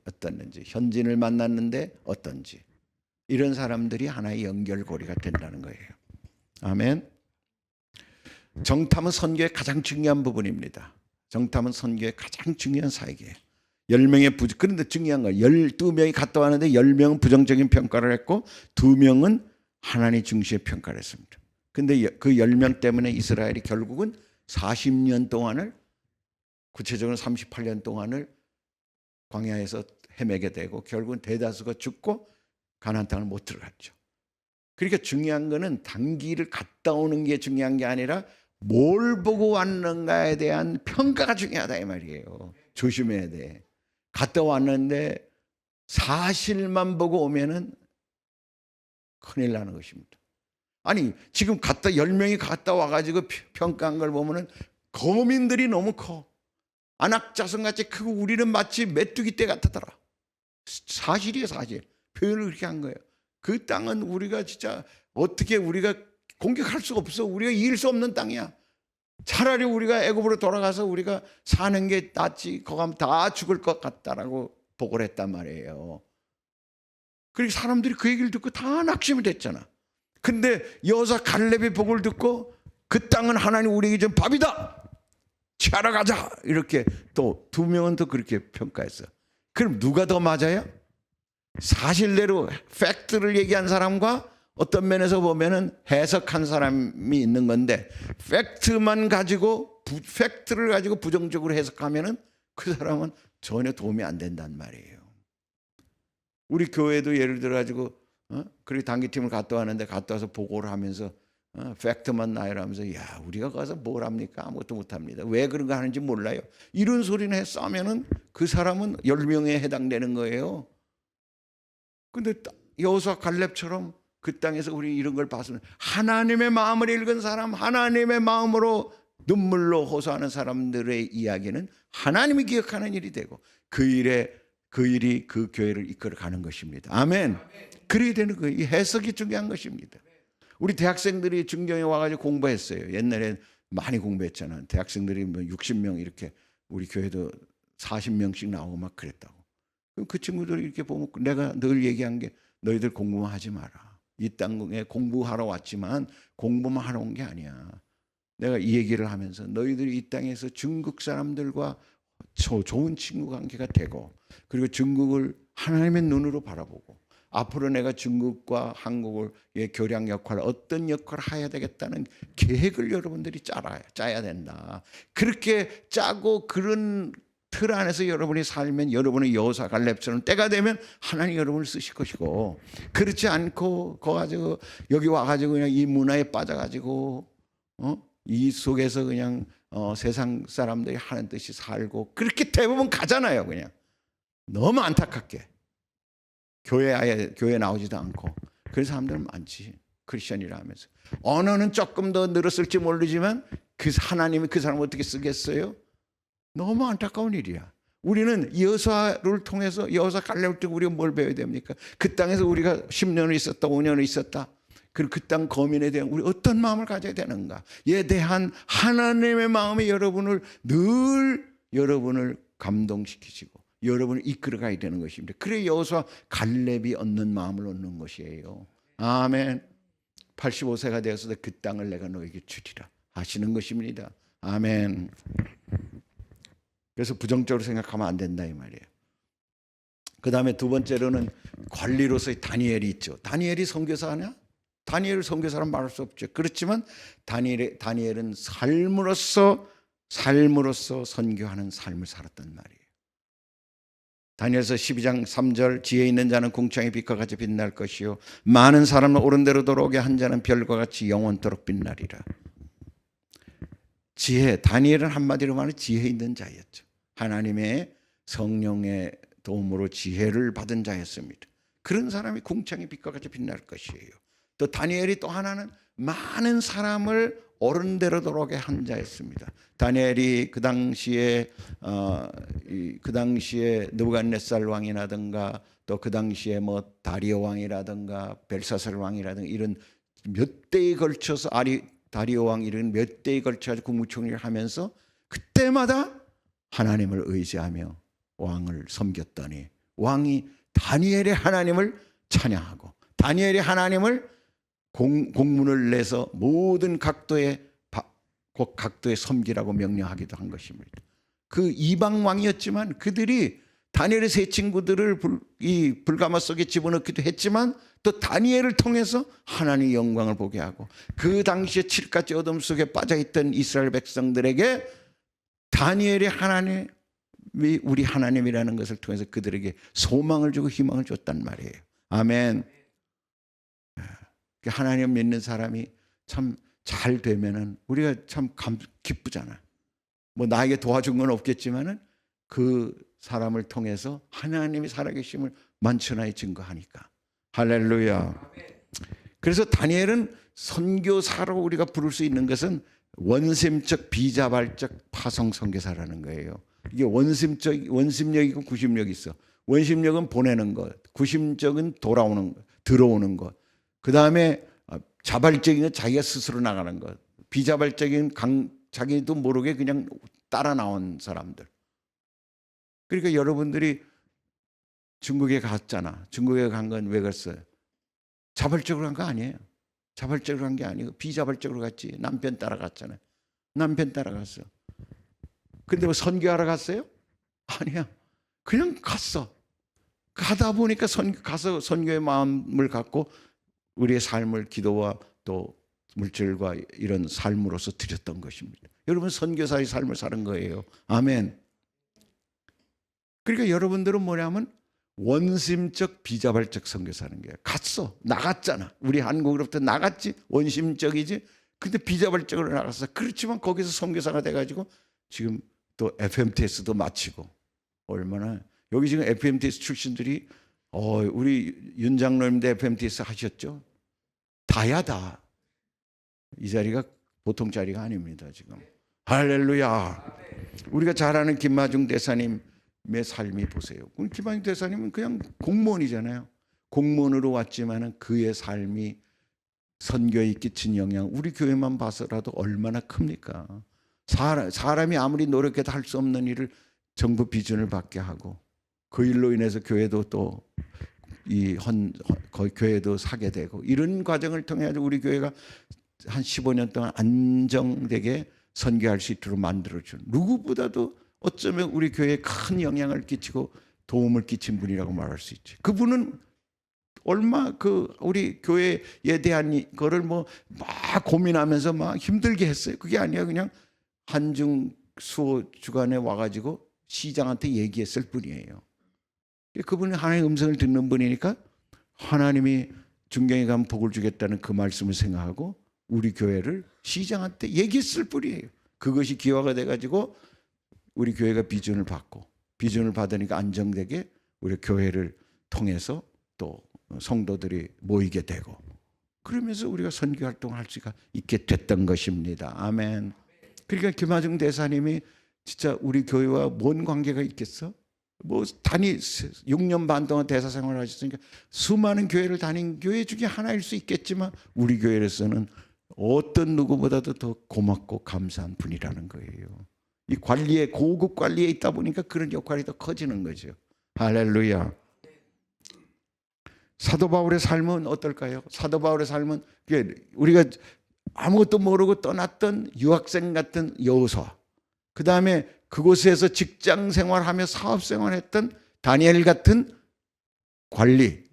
어떻는지, 현지인을 만났는데 어떤지, 이런 사람들이 하나의 연결고리가 된다는 거예요. 아멘. 정탐은 선교의 가장 중요한 부분입니다. 정탐은 선교의 가장 중요한 사역이에요. 10명의 그런데 중요한 건 12명이 갔다 왔는데 10명은 부정적인 평가를 했고 2명은 하나님 중시의 평가를 했습니다. 근데 그 10명 때문에 이스라엘이 결국은 40년 동안을, 구체적으로 38년 동안을 광야에서 헤매게 되고 결국은 대다수가 죽고 가나안 땅을 못 들어갔죠. 그러니까 중요한 거는 단기를 갔다 오는 게 중요한 게 아니라 뭘 보고 왔는가에 대한 평가가 중요하다 이 말이에요. 조심해야 돼. 갔다 왔는데 사실만 보고 오면은 큰일 나는 것입니다. 아니 지금 10명이 갔다 와가지고 평가한 걸 보면은 거민들이 너무 커. 안악자손같이 크고 우리는 마치 메뚜기 떼 같더라. 사실이에요, 사실. 표현을 그렇게 한 거예요. 그 땅은 우리가 진짜 어떻게 우리가 공격할 수 없어. 우리가 이길 수 없는 땅이야. 차라리 우리가 애굽으로 돌아가서 우리가 사는 게 낫지. 거기 가면 다 죽을 것 같다라고 보고를 했단 말이에요. 그리고 사람들이 그 얘기를 듣고 다 낙심이 됐잖아. 근데 여호수아 갈렙의 복을 듣고 그 땅은 하나님 우리에게 준 밥이다. 취하러 가자. 이렇게 또 2명은 또 그렇게 평가했어. 그럼 누가 더 맞아요? 사실대로 팩트를 얘기한 사람과 어떤 면에서 보면은 해석한 사람이 있는 건데 팩트를 가지고 부정적으로 해석하면은 그 사람은 전혀 도움이 안 된단 말이에요. 우리 교회도 예를 들어 가지고 그리고 단기팀을 갔다 왔는데 갔다 와서 보고를 하면서 팩트만 나열하면서 야 우리가 가서 뭘 합니까? 아무것도 못합니다. 왜 그런 거 하는지 몰라요. 이런 소리는 했으면은 그 사람은 10명에 해당되는 거예요. 근데 여호수아 갈렙처럼 그 땅에서 우리 이런 걸 봤으면 하나님의 마음을 읽은 사람, 하나님의 마음으로 눈물로 호소하는 사람들의 이야기는 하나님이 기억하는 일이 되고 그 일이 그 교회를 이끌어가는 것입니다. 아멘. 그래야 되는 거예요. 이 해석이 중요한 것입니다. 우리 대학생들이 중경에 와가지고 공부했어요. 옛날에 많이 공부했잖아. 대학생들이 뭐 60명 이렇게 우리 교회도 40명씩 나오고 막 그랬다고. 그 친구들이 이렇게 보면 내가 늘 얘기한 게 너희들 공부만 하지 마라. 이 땅에 공부하러 왔지만 공부만 하러 온 게 아니야. 내가 이 얘기를 하면서 너희들이 이 땅에서 중국 사람들과 좋은 친구 관계가 되고 그리고 중국을 하나님의 눈으로 바라보고 앞으로 내가 중국과 한국의 교량 역할 어떤 역할을 해야 되겠다는 계획을 여러분들이 짜야 된다. 그렇게 짜고 그런 틀 안에서 여러분이 살면 여러분의 여호수아 갈렙처럼 때가 되면 하나님 여러분을 쓰실 것이고 그렇지 않고 가지고 여기 와가지고 그냥 이 문화에 빠져가지고 이 속에서 그냥 세상 사람들이 하는 듯이 살고 그렇게 대부분 가잖아요. 그냥 너무 안타깝게 교회 나오지도 않고 그런 사람들은 많지. 크리스천이라 하면서 언어는 조금 더 늘었을지 모르지만 그 하나님이 그 사람을 어떻게 쓰겠어요? 너무 안타까운 일이야. 우리는 여호수아를 통해서 여호수아 갈렙을 통해 우리가 뭘 배워야 됩니까? 그 땅에서 우리가 10년을 있었다 5년을 있었다. 그리고 그 땅 거민에 대한 우리 어떤 마음을 가져야 되는가에 대한 하나님의 마음이 여러분을 감동시키시고 여러분을 이끌어가야 되는 것입니다. 그래 여호수아 갈렙이 얻는 마음을 얻는 것이에요. 아멘. 85세가 되어서도 그 땅을 내가 너에게 주리라 하시는 것입니다. 아멘. 그래서 부정적으로 생각하면 안 된다 이 말이에요. 그 다음에 두 번째로는 관리로서의 다니엘이 있죠. 다니엘이 선교사냐? 다니엘을 선교사란 말할 수 없죠. 그렇지만 다니엘은 삶으로서 선교하는 삶을 살았단 말이에요. 다니엘서 12장 3절 지혜 있는 자는 궁창의 빛과 같이 빛날 것이요 많은 사람을 옳은 대로 돌아오게 한 자는 별과 같이 영원토록 빛나리라. 지혜, 다니엘은 한마디로 말하면 지혜 있는 자였죠. 하나님의 성령의 도움으로 지혜를 받은 자였습니다. 그런 사람이 궁창의 빛과 같이 빛날 것이에요. 또 다니엘이 또 하나는 많은 사람을 옳은 대로 돌아오게 한 자였습니다. 다니엘이 그 당시에 느부갓네살 왕이라든가 또 그 당시에 뭐 다리오 왕이라든가 벨사살 왕이라든가 이런 몇 대에 걸쳐서 다리오 왕 이런 몇 대에 걸쳐서 국무총리를 하면서 그때마다 하나님을 의지하며 왕을 섬겼더니 왕이 다니엘의 하나님을 찬양하고 다니엘의 하나님을 공문을 내서 모든 각도에 섬기라고 명령하기도 한 것입니다. 그 이방 왕이었지만 그들이 다니엘의 세 친구들을 이 불가마 속에 집어넣기도 했지만 또 다니엘을 통해서 하나님의 영광을 보게 하고 그 당시에 칠가지 어둠 속에 빠져있던 이스라엘 백성들에게 다니엘의 하나님이 우리 하나님이라는 것을 통해서 그들에게 소망을 주고 희망을 줬단 말이에요. 아멘. 하나님 믿는 사람이 참 잘 되면은 우리가 참 기쁘잖아. 뭐 나에게 도와준 건 없겠지만은 그 사람을 통해서 하나님이 살아계심을 만천하에 증거하니까. 할렐루야. 그래서 다니엘은 선교사로 우리가 부를 수 있는 것은 원심적 비자발적 파송 선교사라는 거예요. 이게 원심력이고 구심력이 있어. 원심력은 보내는 것, 구심적은 들어오는 것. 그 다음에 자발적인 건 자기가 스스로 나가는 것, 비자발적인 자기도 모르게 그냥 따라 나온 사람들. 그러니까 여러분들이 중국에 갔잖아. 중국에 간 건 왜 갔어요? 자발적으로 간 거 아니에요. 자발적으로 간 게 아니고 비자발적으로 갔지. 남편 따라갔잖아요. 남편 따라갔어. 근데 뭐 선교하러 갔어요? 아니야. 그냥 갔어. 가다 보니까 가서 선교의 마음을 갖고 우리의 삶을 기도와 또 물질과 이런 삶으로서 드렸던 것입니다. 여러분 선교사의 삶을 사는 거예요. 아멘. 그러니까 여러분들은 뭐냐면 원심적 비자발적 선교사는 거예요. 갔어. 나갔잖아. 우리 한국으로부터 나갔지. 원심적이지. 근데 비자발적으로 나갔어. 그렇지만 거기서 선교사가 돼가지고 지금 또 FMTS도 마치고 얼마나 여기 지금 FMTS 출신들이 우리 윤 장로님도 FMTS 하셨죠? 다야 다. 이 자리가 보통 자리가 아닙니다 지금. 할렐루야. 우리가 잘 아는 김마중 대사님의 삶이 보세요. 김마중 대사님은 그냥 공무원이잖아요. 공무원으로 왔지만은 그의 삶이 선교에 끼친 영향 우리 교회만 봐서라도 얼마나 큽니까? 사람이 아무리 노력해도 할 수 없는 일을 정부 비전을 받게 하고 그 일로 인해서 교회도 또 교회도 사게 되고 이런 과정을 통해 우리 교회가 한 15년 동안 안정되게 선교할 수 있도록 만들어준 누구보다도 어쩌면 우리 교회에 큰 영향을 끼치고 도움을 끼친 분이라고 말할 수 있지. 그분은 얼마 우리 교회에 대한 거를 막 고민하면서 막 힘들게 했어요. 그게 아니야. 그냥 한중 수호 주간에 와가지고 시장한테 얘기했을 뿐이에요. 그분이 하나님의 음성을 듣는 분이니까 하나님이 중경에 가면 복을 주겠다는 그 말씀을 생각하고 우리 교회를 시장한테 얘기했을 뿐이에요. 그것이 기화가 돼가지고 우리 교회가 비전을 받고 비전을 받으니까 안정되게 우리 교회를 통해서 또 성도들이 모이게 되고 그러면서 우리가 선교 활동을 할 수가 있게 됐던 것입니다. 아멘. 그러니까 김하중 대사님이 진짜 우리 교회와 뭔 관계가 있겠어? 6년 반 동안 대사 생활을 하셨으니까 수많은 교회를 다닌 교회 중에 하나일 수 있겠지만 우리 교회로서는 어떤 누구보다도 더 고맙고 감사한 분이라는 거예요. 이 관리에 고급 관리에 있다 보니까 그런 역할이 더 커지는 거죠. 할렐루야. 사도 바울의 삶은 어떨까요? 사도 바울의 삶은 우리가 아무것도 모르고 떠났던 유학생 같은 여호수아, 그 다음에 그곳에서 직장 생활하며 사업 생활했던 다니엘 같은 관리,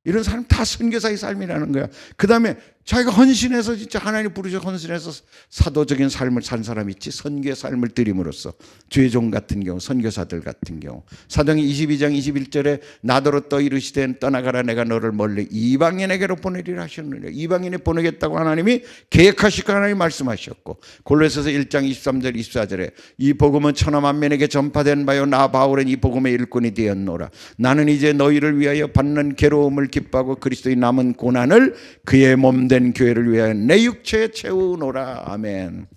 이런 사람 다 선교사의 삶이라는 거야. 그 다음에 자기가 헌신해서 진짜 하나님 부르셔 헌신해서 사도적인 삶을 산 사람이 있지. 선교의 삶을 드림으로써 주의 종 같은 경우, 선교사들 같은 경우, 사도행전 22장 21절에 나더러 또 이르시되 떠나가라 내가 너를 멀리 이방인에게로 보내리라 하셨느니라. 이방인에 보내겠다고 하나님이 계획하시고 하나님이 말씀하셨고, 골로새서 1장 23절 24절에 이 복음은 천하 만민에게 전파된 바요 나 바울은 이 복음의 일꾼이 되었노라. 나는 이제 너희를 위하여 받는 괴로움을 기뻐하고 그리스도의 남은 고난을 그의 몸 된 교회를 위하여 내 육체에 채우노라. 아멘.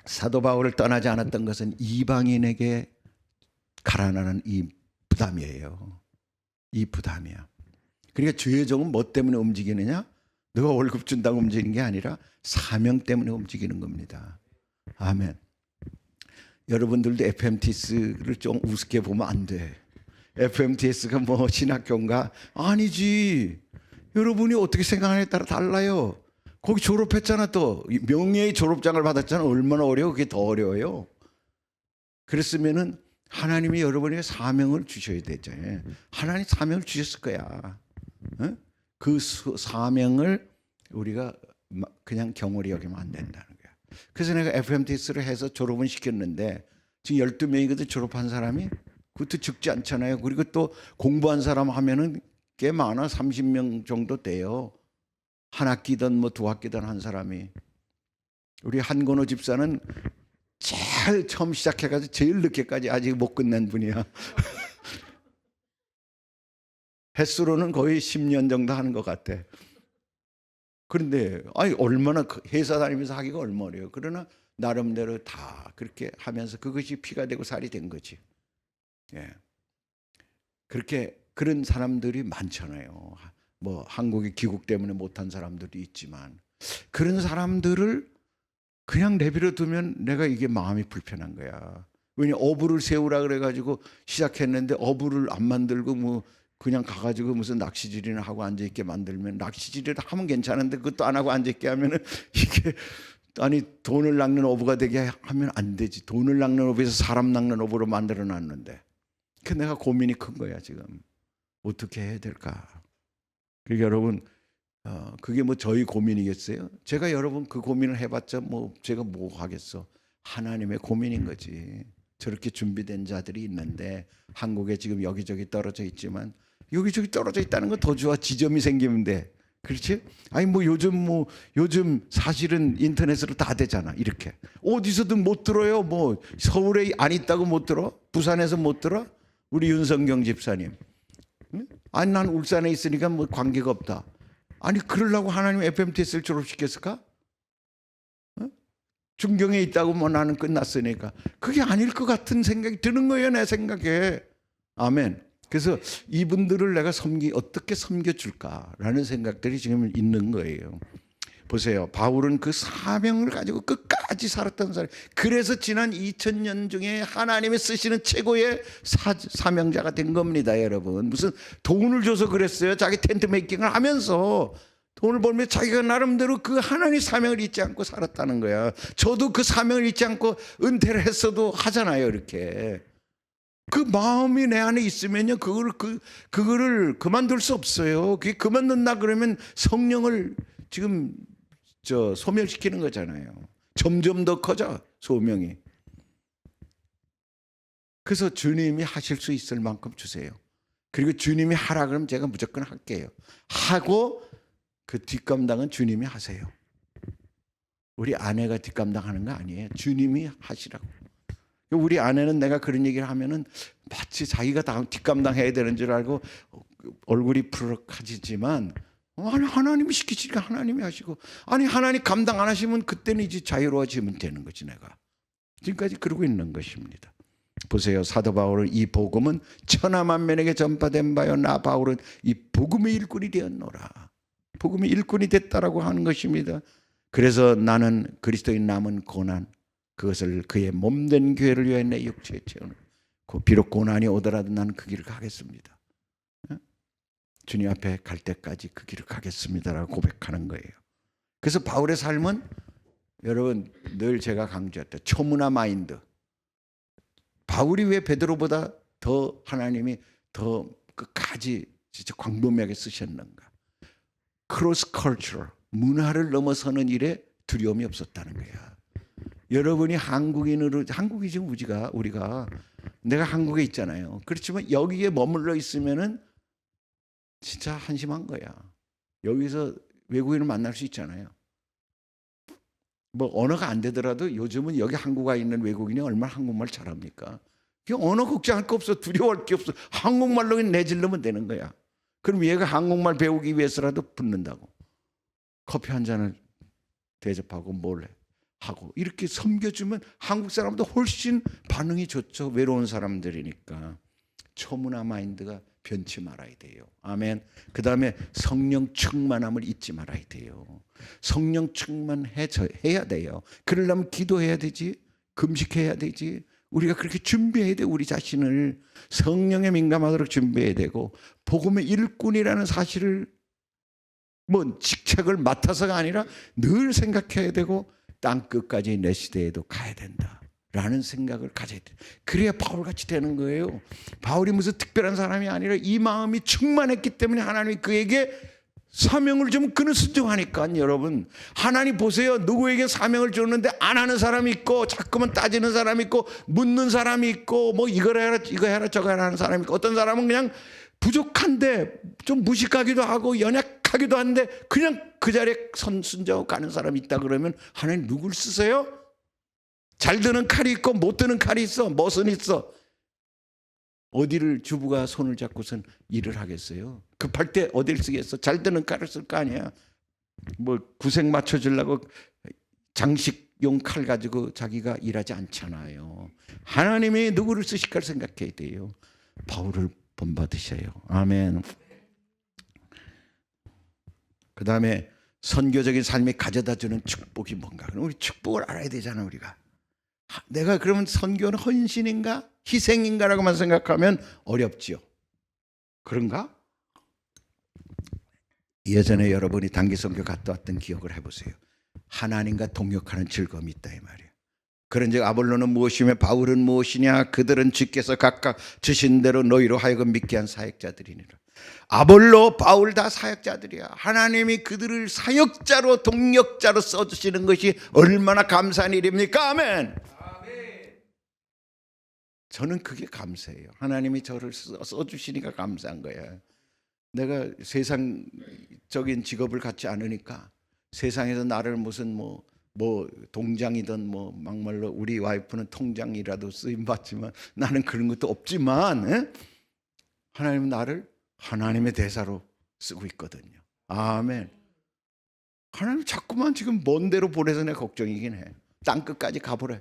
사도 바울을 떠나지 않았던 것은 이방인에게 가라나는 이 부담이에요. 이 부담이야. 그러니까 주의 종은 뭐 때문에 움직이느냐? 너가 월급 준다고 움직이는 게 아니라 사명 때문에 움직이는 겁니다. 아멘. 여러분들도 FMTS를 좀 우습게 보면 안 돼. FMTS가 뭐 신학교인가? 아니지. 여러분이 어떻게 생각하느냐에 따라 달라요. 거기 졸업했잖아. 또 명예의 졸업장을 받았잖아. 얼마나 어려워. 그게 더 어려워요. 그랬으면은 하나님이 여러분에게 사명을 주셔야 되죠. 하나님 사명을 주셨을 거야. 그 사명을 우리가 그냥 경홀히 여기면 안 된다는 거야. 그래서 내가 FMTS를 해서 졸업은 시켰는데 지금 12명이거든 졸업한 사람이. 그것도 적지 않잖아요. 그리고 또 공부한 사람 하면은 꽤 많아. 30명 정도 돼요. 한 학기든 뭐 두 학기든 한 사람이. 우리 한건호 집사는 제일 처음 시작해가지고 제일 늦게까지 아직 못 끝낸 분이야. 횟수로는 거의 10년 정도 하는 것 같아. 그런데 아니 얼마나 회사 다니면서 하기가 얼마나 어려워요. 그러나 나름대로 다 그렇게 하면서 그것이 피가 되고 살이 된 거지. 예. 그렇게 그런 사람들이 많잖아요. 뭐 한국의 기국 때문에 못한 사람들이 있지만 그런 사람들을 그냥 내버려 두면 내가 이게 마음이 불편한 거야. 왜냐 어부를 세우라 그래가지고 시작했는데 어부를 안 만들고 뭐 그냥 가가지고 무슨 낚시질이나 하고 앉아있게 만들면 낚시질을 하면 괜찮은데 그것도 안 하고 앉아있게 하면은 이게 아니 돈을 낚는 어부가 되게 하면 안 되지. 돈을 낚는 어부에서 사람 낚는 어부로 만들어 놨는데 그 내가 고민이 큰 거야 지금. 어떻게 해야 될까? 그러니까 여러분 그게 뭐 저희 고민이겠어요? 제가 여러분 그 고민을 해봤자 뭐 제가 뭐 하겠어? 하나님의 고민인 거지. 저렇게 준비된 자들이 있는데 한국에 지금 여기저기 떨어져 있지만 여기저기 떨어져 있다는 건 더 좋아. 지점이 생기면 돼. 그렇지? 아니 뭐 요즘 사실은 인터넷으로 다 되잖아. 이렇게 어디서든 못 들어요. 뭐 서울에 안 있다고 못 들어? 부산에서 못 들어? 우리 윤성경 집사님. 아니 난 울산에 있으니까 뭐 관계가 없다. 아니 그러려고 하나님 FMTS를 졸업시켰을까? 중경에 있다고 뭐 나는 끝났으니까. 그게 아닐 것 같은 생각이 드는 거예요. 내 생각에. 아멘. 그래서 이분들을 내가 어떻게 섬겨줄까라는 생각들이 지금 있는 거예요. 보세요. 바울은 그 사명을 가지고 끝까지 살았던 사람. 그래서 지난 2000년 중에 하나님이 쓰시는 최고의 사명자가 된 겁니다, 여러분. 무슨 돈을 줘서 그랬어요. 자기 텐트 메이킹을 하면서 돈을 벌면 자기가 나름대로 그 하나님의 사명을 잊지 않고 살았다는 거야. 저도 그 사명을 잊지 않고 은퇴를 했어도 하잖아요, 이렇게. 그 마음이 내 안에 있으면요, 그거를 그만둘 수 없어요. 그게 그만둔다 그러면 성령을 지금 소멸시키는 거잖아요. 점점 더 커져 소명이. 그래서 주님이 하실 수 있을 만큼 주세요. 그리고 주님이 하라 그러면 제가 무조건 할게요. 하고 그 뒷감당은 주님이 하세요. 우리 아내가 뒷감당하는 거 아니에요. 주님이 하시라고. 우리 아내는 내가 그런 얘기를 하면은 마치 자기가 뒷감당해야 되는 줄 알고 얼굴이 푸르륵하지만 아니 하나님이 시키시니까 하나님이 하시고 아니 하나님 감당 안 하시면 그때는 이제 자유로워지면 되는 거지 내가. 지금까지 그러고 있는 것입니다. 보세요. 사도 바울은 이 복음은 천하 만민에게 전파된 바요 나 바울은 이 복음의 일꾼이 되었노라. 복음의 일꾼이 됐다라고 하는 것입니다. 그래서 나는 그리스도의 남은 고난 그것을 그의 몸된 교회를 위해 내 육체에 채우는 비록 고난이 오더라도 나는 그 길을 가겠습니다. 주님 앞에 갈 때까지 그 길을 가겠습니다라고 고백하는 거예요. 그래서 바울의 삶은 여러분 늘 제가 강조했다. 초문화 마인드. 바울이 왜 베드로보다 더 하나님이 더 끝까지 진짜 광범위하게 쓰셨는가. 크로스 컬처럴, 문화를 넘어서는 일에 두려움이 없었다는 거야. 여러분이 한국인으로, 한국이 지금 우리가 내가 한국에 있잖아요. 그렇지만 여기에 머물러 있으면은 진짜 한심한 거야. 여기서 외국인을 만날 수 있잖아요. 뭐 언어가 안 되더라도 요즘은 여기 한국에 있는 외국인이 얼마나 한국말 잘합니까? 언어 걱정할 거 없어. 두려워할 게 없어. 한국말로 내질르면 되는 거야. 그럼 얘가 한국말 배우기 위해서라도 붙는다고. 커피 한 잔을 대접하고 뭘 하고 이렇게 섬겨주면 한국 사람도 훨씬 반응이 좋죠. 외로운 사람들이니까. 초문화 마인드가 변치 말아야 돼요. 아멘. 그 다음에 성령 충만함을 잊지 말아야 돼요. 성령 충만해야 돼요. 그러려면 기도해야 되지, 금식해야 되지. 우리가 그렇게 준비해야 돼. 우리 자신을 성령에 민감하도록 준비해야 되고, 복음의 일꾼이라는 사실을 뭐 직책을 맡아서가 아니라 늘 생각해야 되고, 땅 끝까지 내 시대에도 가야 된다 라는 생각을 가져야 돼. 그래야 바울같이 되는 거예요. 바울이 무슨 특별한 사람이 아니라 이 마음이 충만했기 때문에 하나님이 그에게 사명을 주면 그는 순종하니까. 여러분, 하나님 보세요. 누구에게 사명을 줬는데 안 하는 사람이 있고, 자꾸만 따지는 사람이 있고, 묻는 사람이 있고, 뭐 이거 해라 이거 해라 저거 해라 하는 사람이 있고, 어떤 사람은 그냥 부족한데 좀 무식하기도 하고 연약하기도 한데 그냥 그 자리에 순종하고 가는 사람이 있다. 그러면 하나님 누굴 쓰세요? 잘 드는 칼이 있고 못 드는 칼이 있어. 멋은 있어. 어디를 주부가 손을 잡고선 일을 하겠어요? 급할 때 어디를 쓰겠어? 잘 드는 칼을 쓸 거 아니야. 뭐 구색 맞춰주려고 장식용 칼 가지고 자기가 일하지 않잖아요. 하나님이 누구를 쓰실까 생각해야 돼요. 바울을 본받으셔요. 아멘. 그 다음에 선교적인 삶이 가져다주는 축복이 뭔가. 우리 축복을 알아야 되잖아. 우리가 내가 그러면 선교는 헌신인가 희생인가라고만 생각하면 어렵지요. 그런가? 예전에 여러분이 단기 선교 갔다 왔던 기억을 해보세요. 하나님과 동역하는 즐거움이 있다 이 말이에요. 그런즉 아볼로는 무엇이며 바울은 무엇이냐? 그들은 주께서 각각 주신 대로 너희로 하여금 믿게 한 사역자들이니라. 아볼로, 바울 다 사역자들이야. 하나님이 그들을 사역자로 동역자로 써주시는 것이 얼마나 감사한 일입니까? 아멘. 저는 그게 감사해요. 하나님이 저를 써주시니까 감사한 거예요. 내가 세상적인 직업을 갖지 않으니까 세상에서 나를 무슨 뭐 동장이든 뭐 막말로 우리 와이프는 통장이라도 쓰임 받지만 나는 그런 것도 없지만 하나님은 나를 하나님의 대사로 쓰고 있거든요. 아멘. 하나님 자꾸만 지금 먼 데로 보내서 내가 걱정이긴 해. 땅 끝까지 가보래.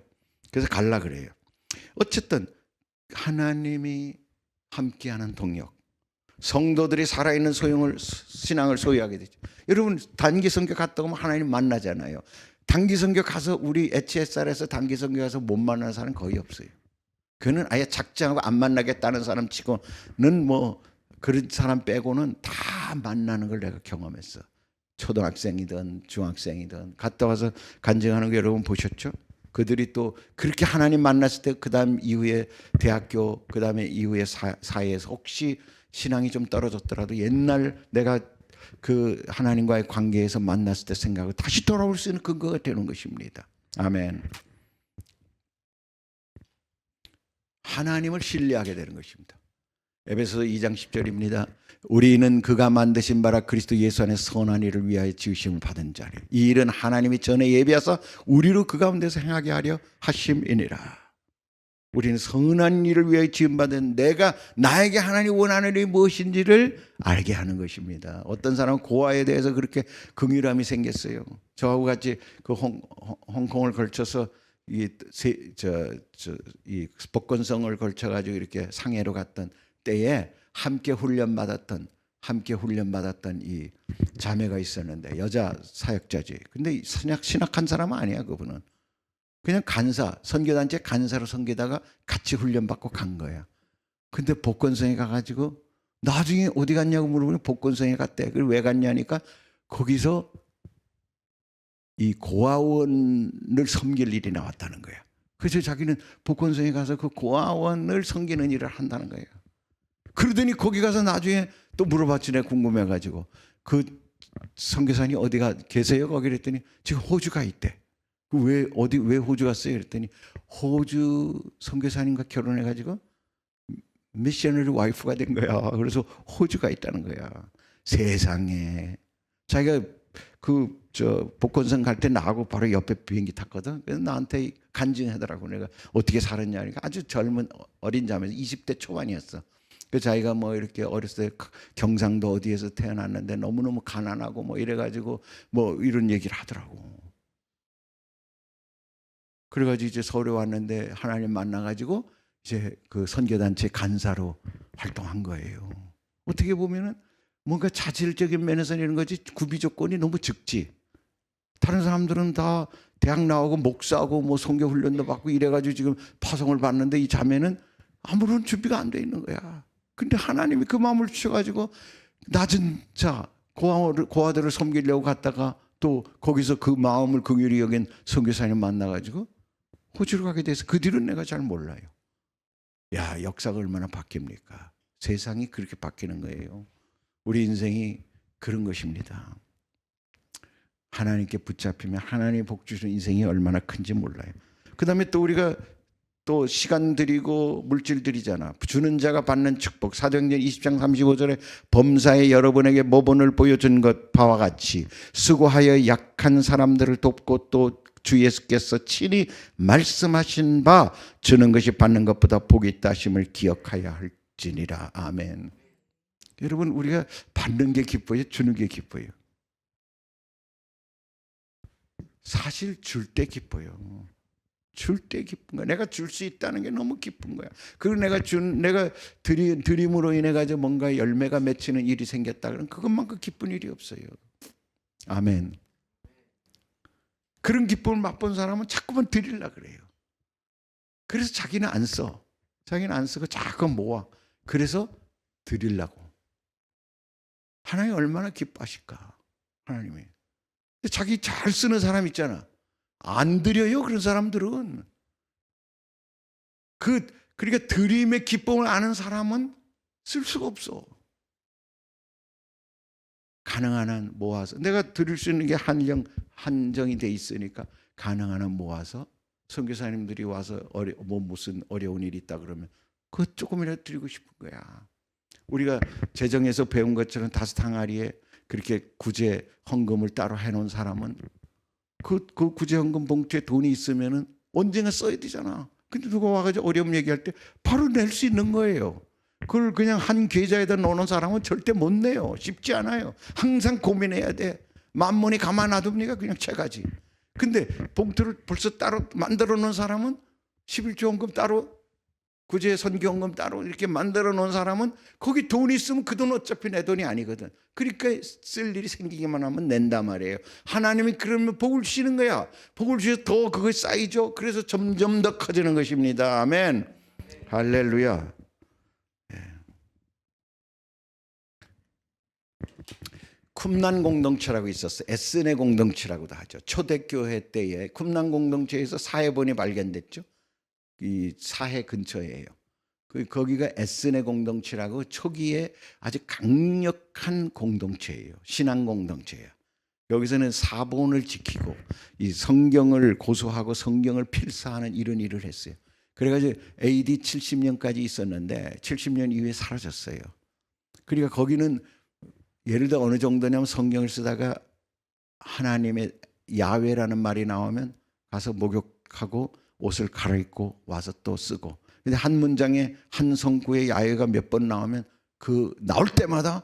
그래서 갈라 그래요. 어쨌든 하나님이 함께하는 동역, 성도들이 살아있는 신앙을 소유하게 되죠. 여러분 단기 선교 갔다 오면 하나님 만나잖아요. 단기 선교 가서 우리 HSR에서 단기 선교 가서 못 만나는 사람 거의 없어요. 그는 아예 작정하고 안 만나겠다는 사람 치고는 뭐 그런 사람 빼고는 다 만나는 걸 내가 경험했어. 초등학생이든 중학생이든 갔다 와서 간증하는 거 여러분 보셨죠? 그들이 또 그렇게 하나님 만났을 때 그 다음 이후에 대학교 그 다음에 이후에 사회에서 혹시 신앙이 좀 떨어졌더라도 옛날 내가 그 하나님과의 관계에서 만났을 때 생각을 다시 돌아올 수 있는 근거가 되는 것입니다. 아멘. 하나님을 신뢰하게 되는 것입니다. 에베소서 2장 10절입니다. 우리는 그가 만드신 바라 그리스도 예수 안에 선한 일을 위하여 지으심을 받은 자리. 이 일은 하나님이 전에 예비하사 우리로 그 가운데서 행하게 하려 하심이니라. 우리는 선한 일을 위하여 지음받은 내가 나에게 하나님 원하는 일이 무엇인지를 알게 하는 것입니다. 어떤 사람은 고아에 대해서 그렇게 긍휼함이 생겼어요. 저하고 같이 그 홍콩을 걸쳐서 이 복건성을 걸쳐가지고 이렇게 상해로 갔던 때에 함께 훈련받았던 이 자매가 있었는데 여자 사역자지. 근데 신학한 사람은 아니야. 그분은 그냥 간사, 선교단체 간사로 섬기다가 같이 훈련받고 간 거야. 근데 복건성에 가가지고 나중에 어디 갔냐고 물어보니 복건성에 갔대. 그걸 왜 갔냐니까 거기서 이 고아원을 섬길 일이 나왔다는 거야. 그래서 자기는 복건성에 가서 그 고아원을 섬기는 일을 한다는 거예요. 그러더니 거기 가서 나중에 또 물어봤지. 내가 궁금해가지고 그 선교사님 어디가 계세요? 거기 그랬더니 지금 호주가 있대. 왜 호주 갔어요? 그랬더니 호주 선교사님과 결혼해가지고 미셔너리 와이프가 된 거야. 그래서 호주가 있다는 거야. 세상에. 자기가 복건성 갈 때 나하고 바로 옆에 비행기 탔거든. 그래서 나한테 간증하더라고. 내가 어떻게 살았냐. 그러니까 아주 젊은 어린 자매에서 20대 초반이었어. 그 자기가 뭐 이렇게 어렸을 때 경상도 어디에서 태어났는데 너무너무 가난하고 뭐 이래가지고 뭐 이런 얘기를 하더라고. 그래가지고 이제 서울에 왔는데 하나님 만나가지고 이제 그 선교단체 간사로 활동한 거예요. 어떻게 보면은 뭔가 자질적인 면에서는 이런 거지 구비 조건이 너무 적지. 다른 사람들은 다 대학 나오고 목사하고 뭐 선교 훈련도 받고 이래가지고 지금 파송을 받는데 이 자매는 아무런 준비가 안 돼 있는 거야. 근데 하나님이 그 마음을 주셔가지고 낮은 자 고아들을 섬기려고 갔다가 또 거기서 그 마음을 긍휼히 여긴 선교사님 만나가지고 호주로 가게 돼서 그 뒤로는 내가 잘 몰라요. 야, 역사가 얼마나 바뀝니까? 세상이 그렇게 바뀌는 거예요. 우리 인생이 그런 것입니다. 하나님께 붙잡히면 하나님이 복 주시는 인생이 얼마나 큰지 몰라요. 그 다음에 또 우리가 또 시간 들이고 물질 들이잖아. 주는 자가 받는 축복. 사도행전 20장 35절에 범사에 여러분에게 모본을 보여준 것 바와 같이 수고하여 약한 사람들을 돕고 또 주 예수께서 친히 말씀하신 바 주는 것이 받는 것보다 복이 있다 하심을 기억하여 할지니라. 아멘. 여러분, 우리가 받는 게 기뻐요? 주는 게 기뻐요? 사실 줄 때 기뻐요. 줄 때 기쁜 거야. 내가 줄 수 있다는 게 너무 기쁜 거야. 그리고 내가 드림으로 인해 가지고 뭔가 열매가 맺히는 일이 생겼다 그러면 그것만큼 기쁜 일이 없어요. 아멘. 그런 기쁨을 맛본 사람은 자꾸만 드리려고 그래요. 그래서 자기는 안 써. 자기는 안 쓰고 자꾸 모아. 그래서 드리려고. 하나님 얼마나 기뻐하실까? 하나님이. 자기 잘 쓰는 사람 있잖아. 안 드려요, 그런 사람들은. 그러니까 드림의 기쁨을 아는 사람은 쓸 수가 없어. 가능한 한 모아서. 내가 드릴 수 있는 게 한정이 돼 있으니까 가능한 한 모아서 선교사님들이 와서 무슨 어려운 일이 있다 그러면 그거 조금이라도 드리고 싶은 거야. 우리가 재정에서 배운 것처럼 5 항아리에 그렇게 구제 헌금을 따로 해놓은 사람은 그 구제 헌금 봉투에 돈이 있으면은 언젠가 써야 되잖아. 근데 누가 와가지고 어려움 얘기할 때 바로 낼 수 있는 거예요. 그걸 그냥 한 계좌에다 넣어놓은 사람은 절대 못 내요. 쉽지 않아요. 항상 고민해야 돼. 만문이 가만 놔둡니까? 그냥 채가지. 근데 봉투를 벌써 따로 만들어 놓은 사람은 11조 헌금 따로 구제 선교헌금 따로 이렇게 만들어 놓은 사람은 거기 돈이 있으면 그 돈 어차피 내 돈이 아니거든. 그러니까 쓸 일이 생기기만 하면 낸단 말이에요. 하나님이 그러면 복을 주시는 거야. 복을 주셔서 더 그거 쌓이죠. 그래서 점점 더 커지는 것입니다. 아멘. 할렐루야. 쿰난 공동체라고 있었어요. 에스네 공동체라고도 하죠. 초대교회 때에 쿰난 공동체에서 사해본이 발견됐죠. 이 사해 근처예요. 거기가 에스네 공동체라고 초기에 아주 강력한 공동체예요. 신앙 공동체예요. 여기서는 사본을 지키고 이 성경을 고수하고 성경을 필사하는 이런 일을 했어요. 그래가지고 AD 70년까지 있었는데 70년 이후에 사라졌어요. 그러니까 거기는 예를 들어 어느 정도냐면 성경을 쓰다가 하나님의 야훼라는 말이 나오면 가서 목욕하고 옷을 갈아입고 와서 또 쓰고. 근데 한 문장에 한 성구의 야훼가 몇 번 나오면 그 나올 때마다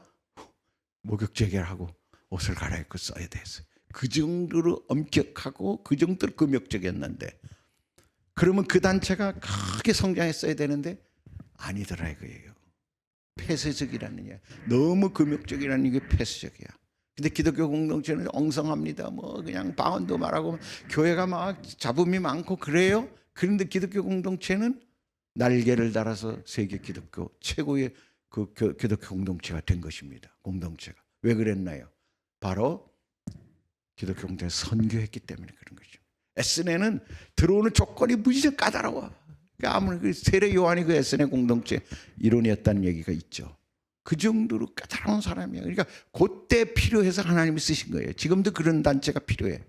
목욕 제결하고 옷을 갈아입고 써야 됐어요. 그 정도로 엄격하고 그 정도로 금욕적이었는데 그러면 그 단체가 크게 성장했어야 되는데 아니더라 이거예요. 폐쇄적이라는 게 너무 금욕적이라는 게 폐쇄적이야. 근데 기독교 공동체는 엉성합니다. 뭐 그냥 방언도 말하고 교회가 막 잡음이 많고 그래요. 그런데 기독교 공동체는 날개를 달아서 세계 기독교 최고의 그 기독교 공동체가 된 것입니다. 공동체가 왜 그랬나요? 바로 기독교 공동체 선교했기 때문에 그런 거죠. 에스네는 들어오는 조건이 무지하게 까다로워. 아무리 그 세례 요한이 그 에스네 공동체 이론이었다는 얘기가 있죠. 그 정도로 까다로운 사람이야. 그러니까 그때 필요해서 하나님이 쓰신 거예요. 지금도 그런 단체가 필요해.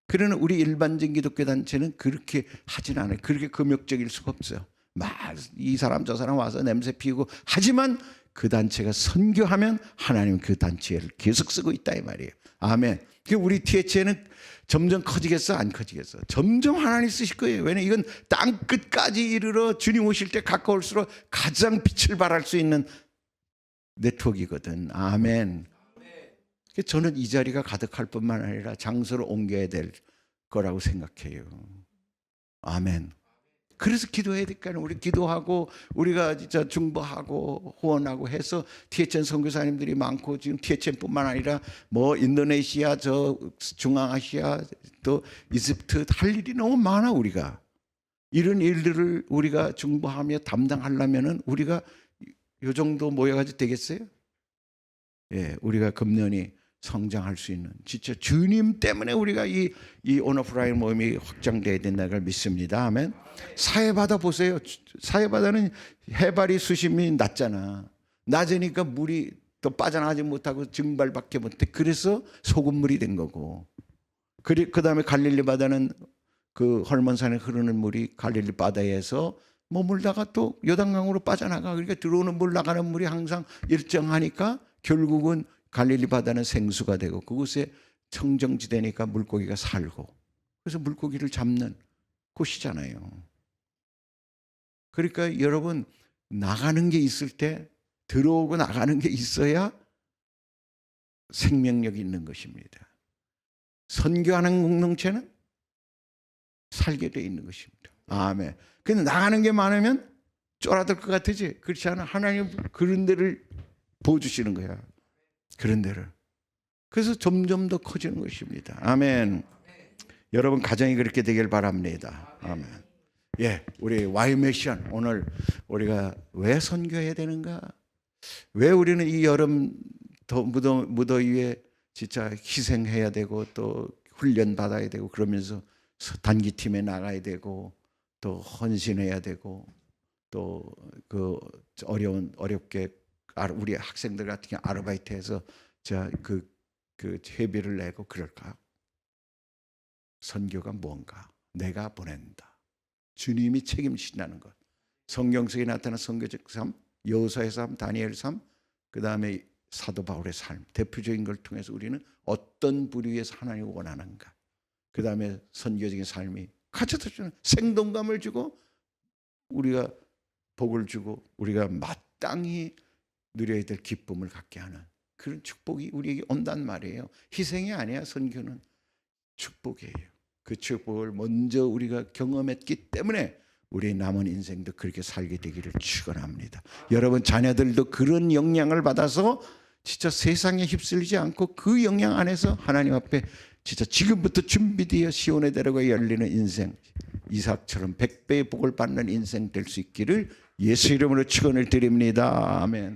그러나 우리 일반적인 기독교 단체는 그렇게 하진 않아요. 그렇게 금욕적일 수가 없어요. 막 이 사람 저 사람 와서 냄새 피우고, 하지만 그 단체가 선교하면 하나님은 그 단체를 계속 쓰고 있다 이 말이에요. 아멘. 우리 TH는 점점 커지겠어 안 커지겠어? 점점 하나님 쓰실 거예요. 왜냐면 이건 땅 끝까지 이르러 주님 오실 때 가까울수록 가장 빛을 발할 수 있는 네트워크이거든. 아멘. 저는 이 자리가 가득할 뿐만 아니라 장소를 옮겨야 될 거라고 생각해요. 아멘. 그래서 기도해야 될까요? 우리 기도하고 우리가 진짜 중보하고 후원하고 해서 THN 선교사님들이 많고, 지금 THN뿐만 아니라 뭐 인도네시아, 저 중앙아시아, 또 이집트 할 일이 너무 많아. 우리가 이런 일들을 우리가 중보하며 담당하려면은 우리가 요 정도 모여가지고 되겠어요? 예, 우리가 금년이 성장할 수 있는, 진짜 주님 때문에 우리가 이 온오프라인 모임이 확장돼야 된다는 걸 믿습니다. 아멘. 사해바다 보세요. 사해바다는 해발이 수심이 낮잖아. 낮으니까 물이 또 빠져나가지 못하고 증발밖에 못해. 그래서 소금물이 된 거고, 그 다음에 갈릴리 바다는 그 헐몬산에 흐르는 물이 갈릴리 바다에서 머물다가 또 요단강으로 빠져나가. 그러니까 들어오는 물 나가는 물이 항상 일정하니까 결국은 갈릴리 바다는 생수가 되고, 그곳에 청정지대니까 물고기가 살고, 그래서 물고기를 잡는 곳이잖아요. 그러니까 여러분, 나가는 게 있을 때, 들어오고 나가는 게 있어야 생명력이 있는 것입니다. 선교하는 공동체는 살게 돼 있는 것입니다. 아멘. 근데 나가는 게 많으면 쫄아들 것 같으지? 그렇지 않아? 하나님 그런 데를 보여주시는 거야. 그런 데를. 그래서 점점 더 커지는 것입니다. 아멘. 여러분 가정이 그렇게 되길 바랍니다. 아멘. 예, 우리 와이메션 오늘 우리가 왜 선교해야 되는가? 왜 우리는 이 여름 무더위에 진짜 희생해야 되고, 또 훈련 받아야 되고, 그러면서 단기팀에 나가야 되고, 또 헌신해야 되고, 또 그 어렵게 우리 학생들 같은 경우 아르바이트해서 그 회비를 내고 그럴까요? 선교가 뭔가? 내가 보낸다. 주님이 책임지신다는 것. 성경 속에 나타난 선교적 삶, 여호수아의 삶, 다니엘 삶, 그 다음에 사도 바울의 삶, 대표적인 걸 통해서 우리는 어떤 부류에서 하나님을 원하는가. 그 다음에 선교적인 삶이 가져다 주는 생동감을 주고, 우리가 복을 주고, 우리가 마땅히 누려야 될 기쁨을 갖게 하는 그런 축복이 우리에게 온단 말이에요. 희생이 아니야. 선교는 축복이에요. 그 축복을 먼저 우리가 경험했기 때문에 우리 남은 인생도 그렇게 살게 되기를 축원합니다. 여러분 자녀들도 그런 영향을 받아서 진짜 세상에 휩쓸리지 않고 그 영향 안에서 하나님 앞에 진짜 지금부터 준비되어 시온의 대로가 열리는 인생, 이삭처럼 100배의 복을 받는 인생 될 수 있기를 예수 이름으로 축원을 드립니다. 아멘.